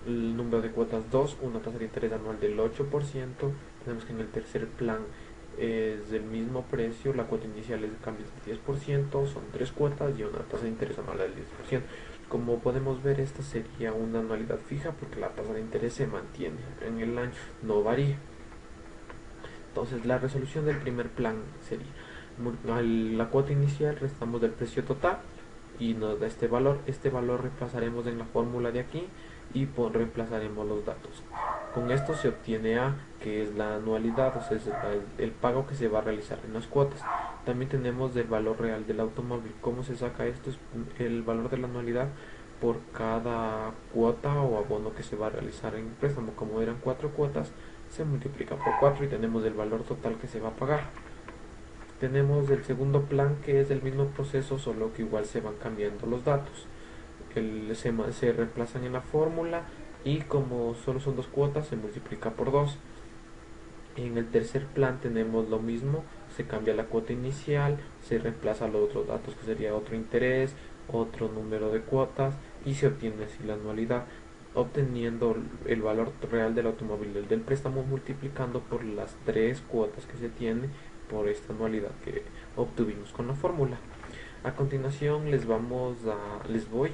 El número de cuotas 2, una tasa de interés anual del 8%. Tenemos que en el tercer plan es del mismo precio, la cuota inicial es cambio del 10%, son 3 cuotas y una tasa de interés anual del 10%. Como podemos ver, esta sería una anualidad fija porque la tasa de interés se mantiene en el año, no varía. Entonces la resolución del primer plan sería la cuota inicial, restamos del precio total y nos da este valor reemplazaremos en la fórmula de aquí y reemplazaremos los datos. Con esto se obtiene A, que es la anualidad, o sea, es el pago que se va a realizar en las cuotas. También tenemos el valor real del automóvil. ¿Cómo se saca esto? Es el valor de la anualidad por cada cuota o abono que se va a realizar en el préstamo. Como eran 4 cuotas, se multiplica por 4 y tenemos el valor total que se va a pagar. Tenemos el segundo plan, que es el mismo proceso, solo que igual se van cambiando los datos. Se reemplazan en la fórmula y como solo son 2 cuotas se multiplica por 2. En el tercer plan tenemos lo mismo, se cambia la cuota inicial, se reemplaza los otros datos que sería otro interés, otro número de cuotas y se obtiene así la anualidad, obteniendo el valor real del automóvil del préstamo multiplicando por las 3 cuotas que se tiene por esta anualidad que obtuvimos con la fórmula. A continuación les voy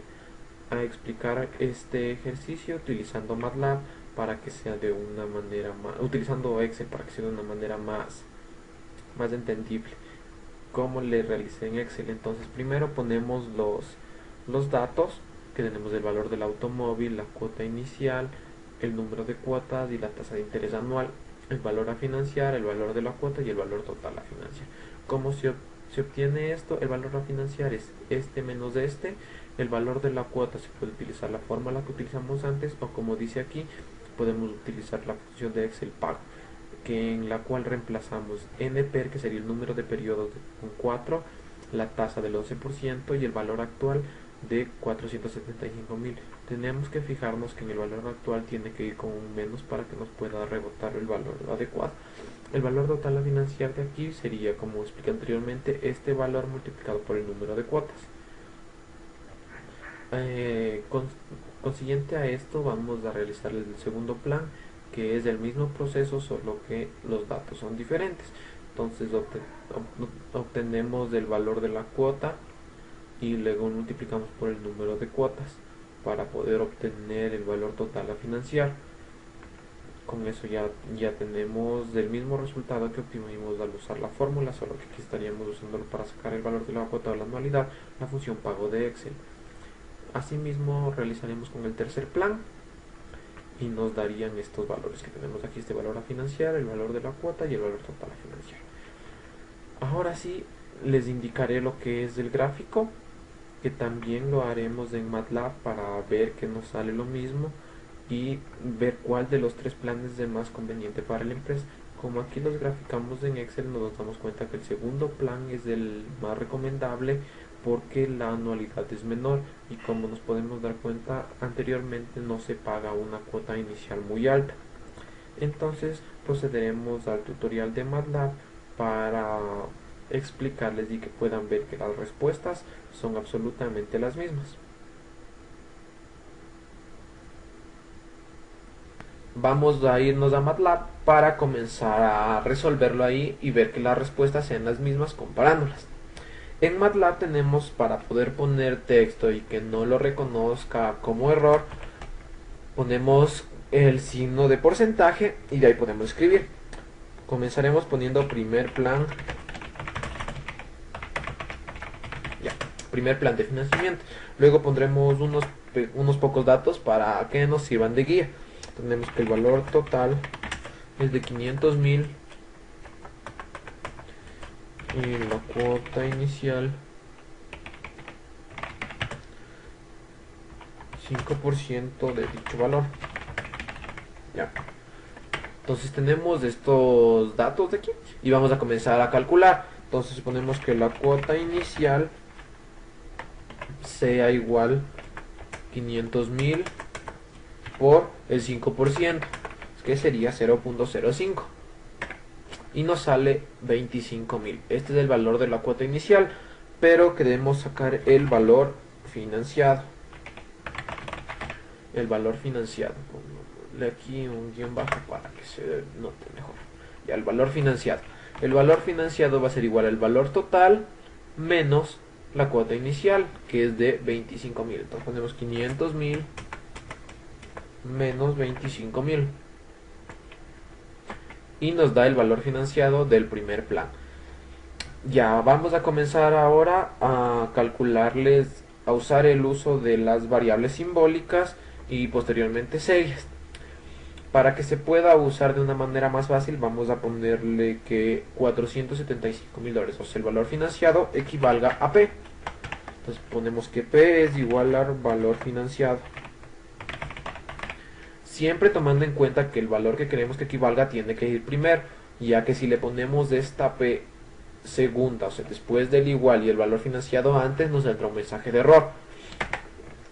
a explicar este ejercicio utilizando MATLAB para que sea de una manera utilizando Excel para que sea de una manera más entendible. Como le realicé en Excel, entonces primero ponemos los datos que tenemos del valor del automóvil, la cuota inicial, el número de cuotas y la tasa de interés anual, el valor a financiar, el valor de la cuota y el valor total a financiar. ¿Cómo se Se obtiene esto, el valor a financiar es este menos este. El valor de la cuota se puede utilizar la fórmula que utilizamos antes, o como dice aquí, podemos utilizar la función de Excel pago, que en la cual reemplazamos NPER, que sería el número de periodos con 4, la tasa del 11% y el valor actual de 475.000. Tenemos que fijarnos que en el valor actual tiene que ir con un menos para que nos pueda rebotar el valor adecuado. El valor total a financiar de aquí sería, como expliqué anteriormente, este valor multiplicado por el número de cuotas. Consiguiente a esto, vamos a realizar el segundo plan, que es el mismo proceso, solo que los datos son diferentes. Entonces obtenemos el valor de la cuota y luego multiplicamos por el número de cuotas para poder obtener el valor total a financiar. Con eso ya tenemos el mismo resultado que obtuvimos al usar la fórmula, solo que aquí estaríamos usándolo para sacar el valor de la cuota o la anualidad, la función pago de Excel. Asimismo realizaremos con el tercer plan y nos darían estos valores que tenemos aquí: este valor a financiar, el valor de la cuota y el valor total a financiar. Ahora sí les indicaré lo que es el gráfico, que también lo haremos en MATLAB para ver que nos sale lo mismo y ver cuál de los tres planes es más conveniente para la empresa. Como aquí los graficamos en Excel, nos damos cuenta que el segundo plan es el más recomendable porque la anualidad es menor, y como nos podemos dar cuenta anteriormente, no se paga una cuota inicial muy alta. Entonces procederemos al tutorial de MATLAB para explicarles y que puedan ver que las respuestas son absolutamente las mismas. Vamos a irnos a MATLAB para comenzar a resolverlo ahí y ver que las respuestas sean las mismas comparándolas. En MATLAB tenemos, para poder poner texto y que no lo reconozca como error, ponemos el signo de porcentaje y de ahí podemos escribir. Comenzaremos poniendo primer plan de financiamiento. Luego pondremos unos pocos datos para que nos sirvan de guía. Tenemos que el valor total es de 500.000 y la cuota inicial 5% de dicho valor. Ya. Entonces tenemos estos datos de aquí y vamos a comenzar a calcular. Entonces suponemos que la cuota inicial sea igual 500.000 por el 5%, que sería 0.05, y nos sale 25.000. Este es el valor de la cuota inicial, pero queremos sacar el valor financiado. El valor financiado, ponle aquí un guión bajo para que se note mejor. Ya, el valor financiado. El valor financiado va a ser igual al valor total menos la cuota inicial, que es de 25.000. Entonces ponemos 500.000 menos 25.000 y nos da el valor financiado del primer plan. Ya vamos a comenzar ahora a calcularles, a usar el uso de las variables simbólicas y posteriormente serias. Para que se pueda usar de una manera más fácil, vamos a ponerle que $475.000, o sea, el valor financiado equivalga a P. Entonces ponemos que P es igual al valor financiado, siempre tomando en cuenta que el valor que queremos que equivalga tiene que ir primero, ya que si le ponemos esta P segunda, o sea, después del igual y el valor financiado antes, nos saldrá un mensaje de error.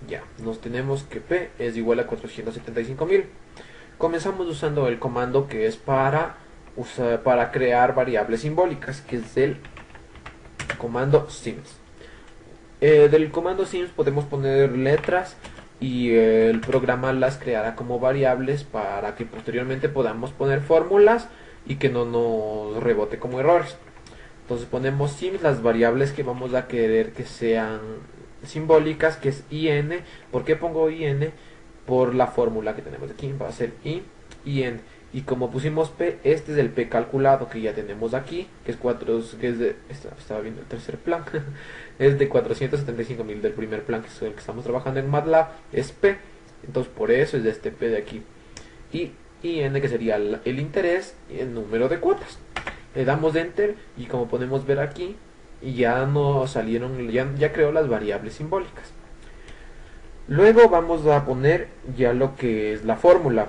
Ya, nos tenemos que P es igual a 475.000. Comenzamos usando el comando que es para crear variables simbólicas, que es el comando sims. Del comando sims podemos poner letras y el programa las creará como variables para que posteriormente podamos poner fórmulas y que no nos rebote como errores. Entonces ponemos sims las variables que vamos a querer que sean simbólicas, que es IN. ¿Por qué pongo IN? Por la fórmula que tenemos aquí, va a ser IN. Y como pusimos P, este es el P calculado que ya tenemos aquí, que es estaba viendo el tercer plan, es de 475.000 del primer plan, que es el que estamos trabajando en MATLAB, es P, entonces por eso es de este P de aquí. Y IN, que sería el interés y el número de cuotas. Le damos Enter y como podemos ver aquí, y ya no salieron, ya creó las variables simbólicas. Luego vamos a poner ya lo que es la fórmula.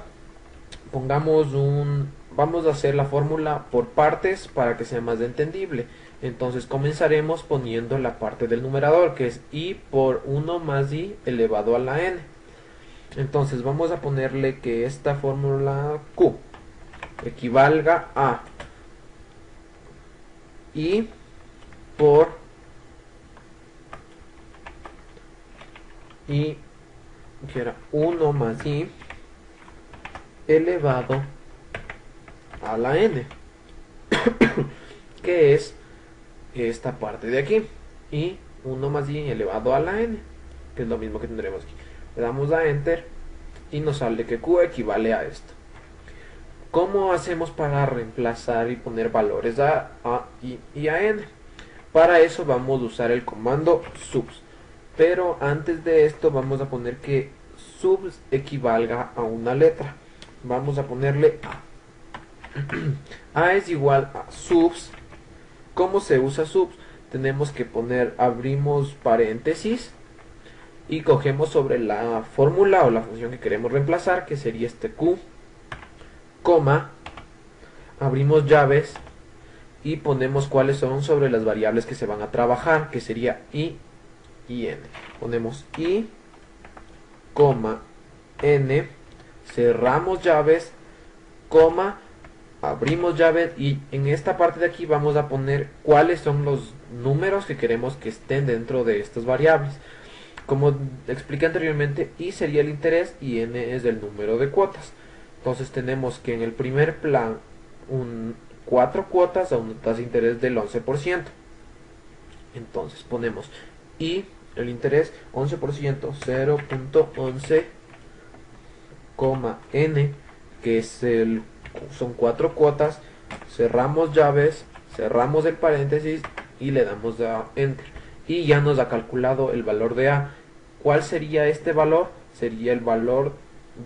Vamos a hacer la fórmula por partes para que sea más entendible. Entonces comenzaremos poniendo la parte del numerador, que es i por 1 más i elevado a la n. Entonces vamos a ponerle que esta fórmula q equivalga a i por i, que era 1 más i elevado a la n, que es esta parte de aquí, y 1 más i elevado a la n, que es lo mismo que tendremos aquí. Le damos a enter y nos sale que q equivale a esto. ¿Cómo hacemos para reemplazar y poner valores a i y a n? Para eso vamos a usar el comando subs, pero antes de esto vamos a poner que subs equivalga a una letra. Vamos a ponerle a es igual a subs. ¿Cómo se usa subs? Tenemos que poner, abrimos paréntesis y cogemos sobre la fórmula o la función que queremos reemplazar, que sería este q, coma, abrimos llaves y ponemos cuáles son sobre las variables que se van a trabajar, que sería i y n. Ponemos i, coma, n, cerramos llaves, coma, abrimos llaves, y en esta parte de aquí vamos a poner cuáles son los números que queremos que estén dentro de estas variables. Como expliqué anteriormente, i sería el interés y n es el número de cuotas. Entonces tenemos que en el primer plan 4 cuotas a una tasa de interés del 11%. Entonces ponemos i, el interés 11%, 0.11, n, que son 4 cuotas, cerramos llaves, cerramos el paréntesis y le damos a enter. Y ya nos ha calculado el valor de a. ¿Cuál sería este valor? Sería el valor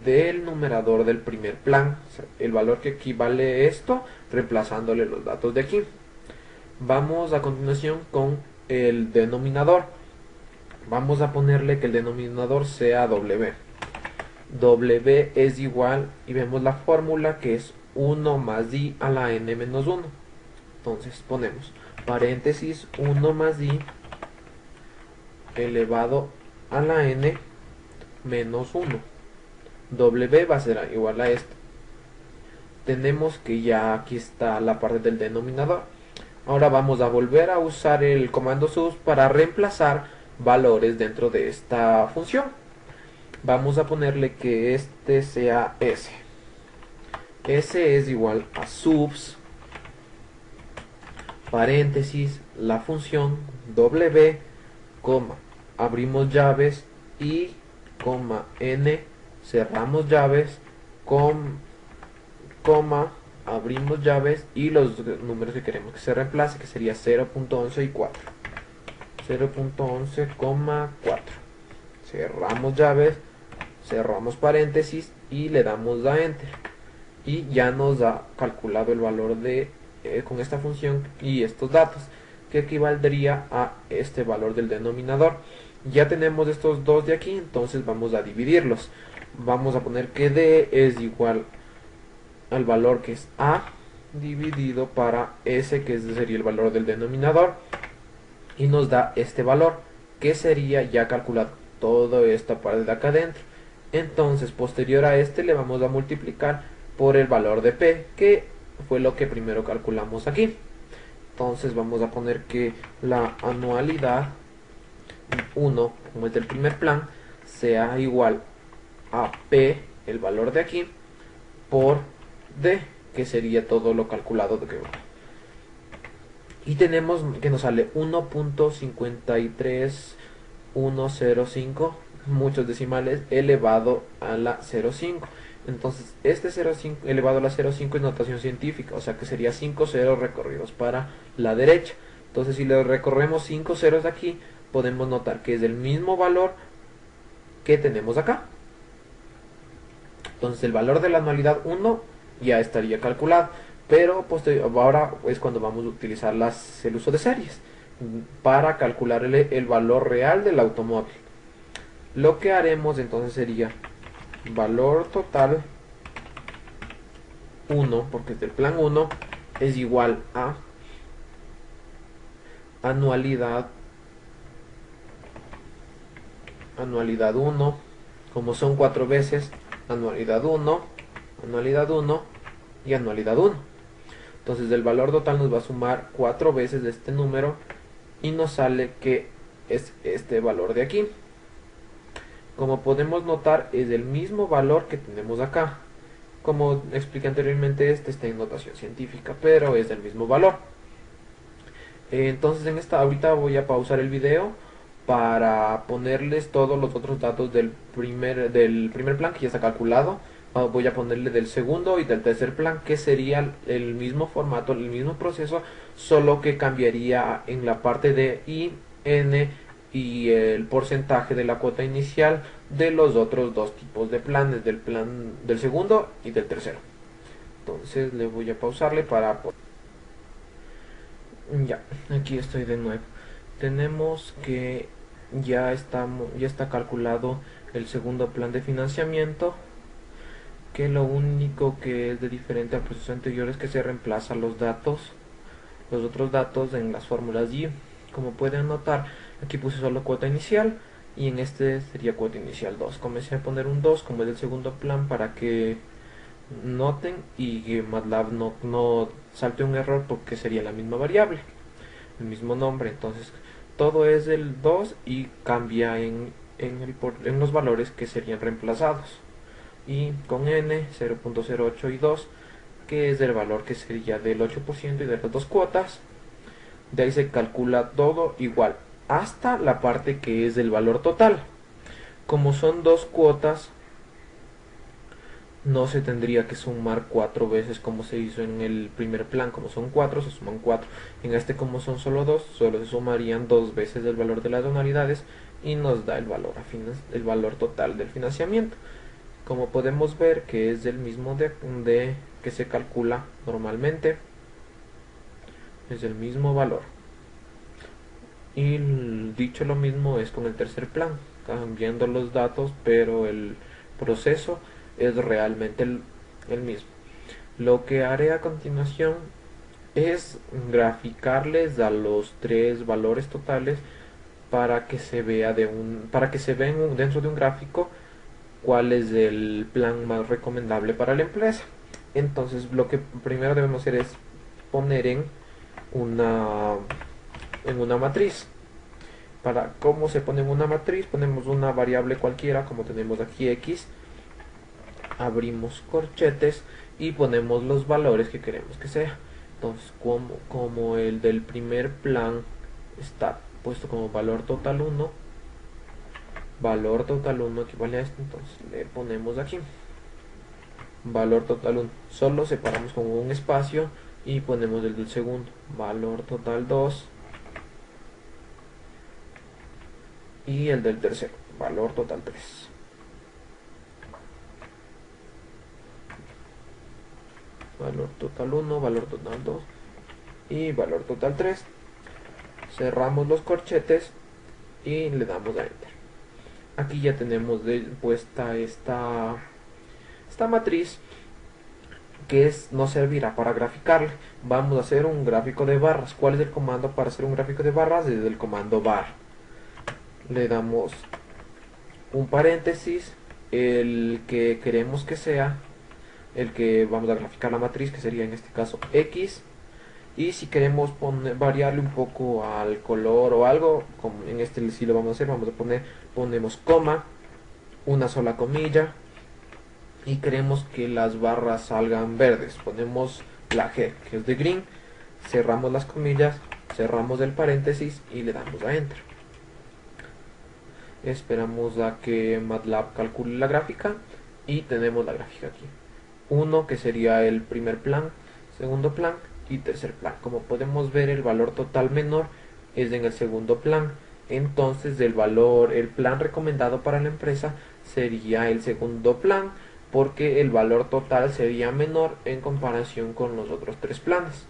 del numerador del primer plan, el valor que equivale a esto, reemplazándole los datos de aquí. Vamos a continuación con el denominador. Vamos a ponerle que el denominador sea w. W es igual, y vemos la fórmula que es 1 más i a la n menos 1. Entonces ponemos paréntesis 1 más i elevado a la n menos 1. W va a ser igual a esto. Tenemos que ya aquí está la parte del denominador. Ahora vamos a volver a usar el comando subs para reemplazar valores dentro de esta función. Vamos a ponerle que este sea s. S es igual a subs, paréntesis, la función w, coma, abrimos llaves, i, coma, n, cerramos llaves, coma, abrimos llaves y los números que queremos que se reemplace, que sería 0.11 y 4. 0.11, 4. Cerramos llaves, cerramos paréntesis y le damos a enter. Y ya nos ha calculado el valor de con esta función y estos datos, que equivaldría a este valor del denominador. Ya tenemos estos dos de aquí, entonces vamos a dividirlos. Vamos a poner que d es igual al valor que es a dividido para s, que sería el valor del denominador, y nos da este valor, que sería ya calculado toda esta parte de acá adentro. Entonces posterior a este le vamos a multiplicar por el valor de p, que fue lo que primero calculamos aquí. Entonces vamos a poner que la anualidad 1, como es del primer plan, sea igual a p, el valor de aquí, por d, que sería todo lo calculado de que... Y tenemos que nos sale 1.53105, muchos decimales, elevado a la 0.5. Entonces este 0.5 elevado a la 0.5 es notación científica, o sea que sería 5 ceros recorridos para la derecha. Entonces si le recorremos 5 ceros de aquí, podemos notar que es el mismo valor que tenemos acá. Entonces el valor de la anualidad 1 ya estaría calculado, pero ahora es cuando vamos a utilizar el uso de series. para calcular el valor real del automóvil. Lo que haremos entonces sería valor total 1, porque es del plan 1, es igual a anualidad 1, como son 4 veces, anualidad 1 y anualidad 1. Entonces el valor total nos va a sumar 4 veces de este número y nos sale que es este valor de aquí. Como podemos notar, es el mismo valor que tenemos acá. Como expliqué anteriormente, este está en notación científica, pero es el mismo valor. Entonces ahorita voy a pausar el video para ponerles todos los otros datos del primer plan que ya está calculado. Voy a ponerle del segundo y del tercer plan, que sería el mismo formato, el mismo proceso, solo que cambiaría en la parte de I, N y el porcentaje de la cuota inicial de los otros dos tipos de planes, del plan del segundo y del tercero. Entonces le voy a pausarle para... Ya, aquí estoy de nuevo. Tenemos que ya está calculado el segundo plan de financiamiento, que lo único que es de diferente al proceso anterior es que se reemplazan los otros datos en las fórmulas Y. Como pueden notar, aquí puse solo cuota inicial y en este sería cuota inicial 2. Comencé a poner un 2 como es el segundo plan para que noten y que MATLAB no salte un error, porque sería la misma variable, el mismo nombre. Entonces todo es el 2 y cambia en los valores que serían reemplazados. Y con n 0.08 y 2, que es el valor que sería del 8% y de las dos cuotas. De ahí se calcula todo igual hasta la parte que es el valor total. Como son dos cuotas, no se tendría que sumar 4 veces como se hizo en el primer plan. Como son 4, se suman 4. En este, como son solo 2, solo se sumarían 2 veces el valor de las anualidades y nos da el valor total del financiamiento. Como podemos ver, que es el mismo que se calcula normalmente, es el mismo valor. Y dicho lo mismo es con el tercer plan, cambiando los datos, pero el proceso es realmente el mismo. Lo que haré a continuación es graficarles a los tres valores totales para que se vea dentro de un gráfico cuál es el plan más recomendable para la empresa. Entonces lo que primero debemos hacer es poner en una matriz. Para cómo se pone en una matriz, ponemos una variable cualquiera, como tenemos aquí x, abrimos corchetes y ponemos los valores que queremos que sea. Entonces como el del primer plan está puesto como valor total 1, valor total 1 equivale a esto, entonces le ponemos aquí valor total 1, solo separamos como un espacio y ponemos el del segundo, valor total 2, y el del tercero, valor total 3. Valor total 1, valor total 2 y valor total 3. Cerramos los corchetes y le damos a enter. Aquí ya tenemos puesta esta matriz, que nos servirá para graficarle. Vamos a hacer un gráfico de barras. ¿Cuál es el comando para hacer un gráfico de barras? Es el comando bar. Le damos un paréntesis, el que queremos que sea el que vamos a graficar la matriz, que sería en este caso x, y si queremos variarle un poco al color o algo, como en este sí lo vamos a hacer, ponemos coma, una sola comilla, y queremos que las barras salgan verdes, ponemos la G, que es de green, cerramos las comillas, cerramos el paréntesis y le damos a enter. Esperamos a que MATLAB calcule la gráfica y tenemos la gráfica aquí. 1, que sería el primer plan, segundo plan y tercer plan. Como podemos ver, el valor total menor es en el segundo plan. Entonces el plan recomendado para la empresa sería el segundo plan, porque el valor total sería menor en comparación con los otros tres planes.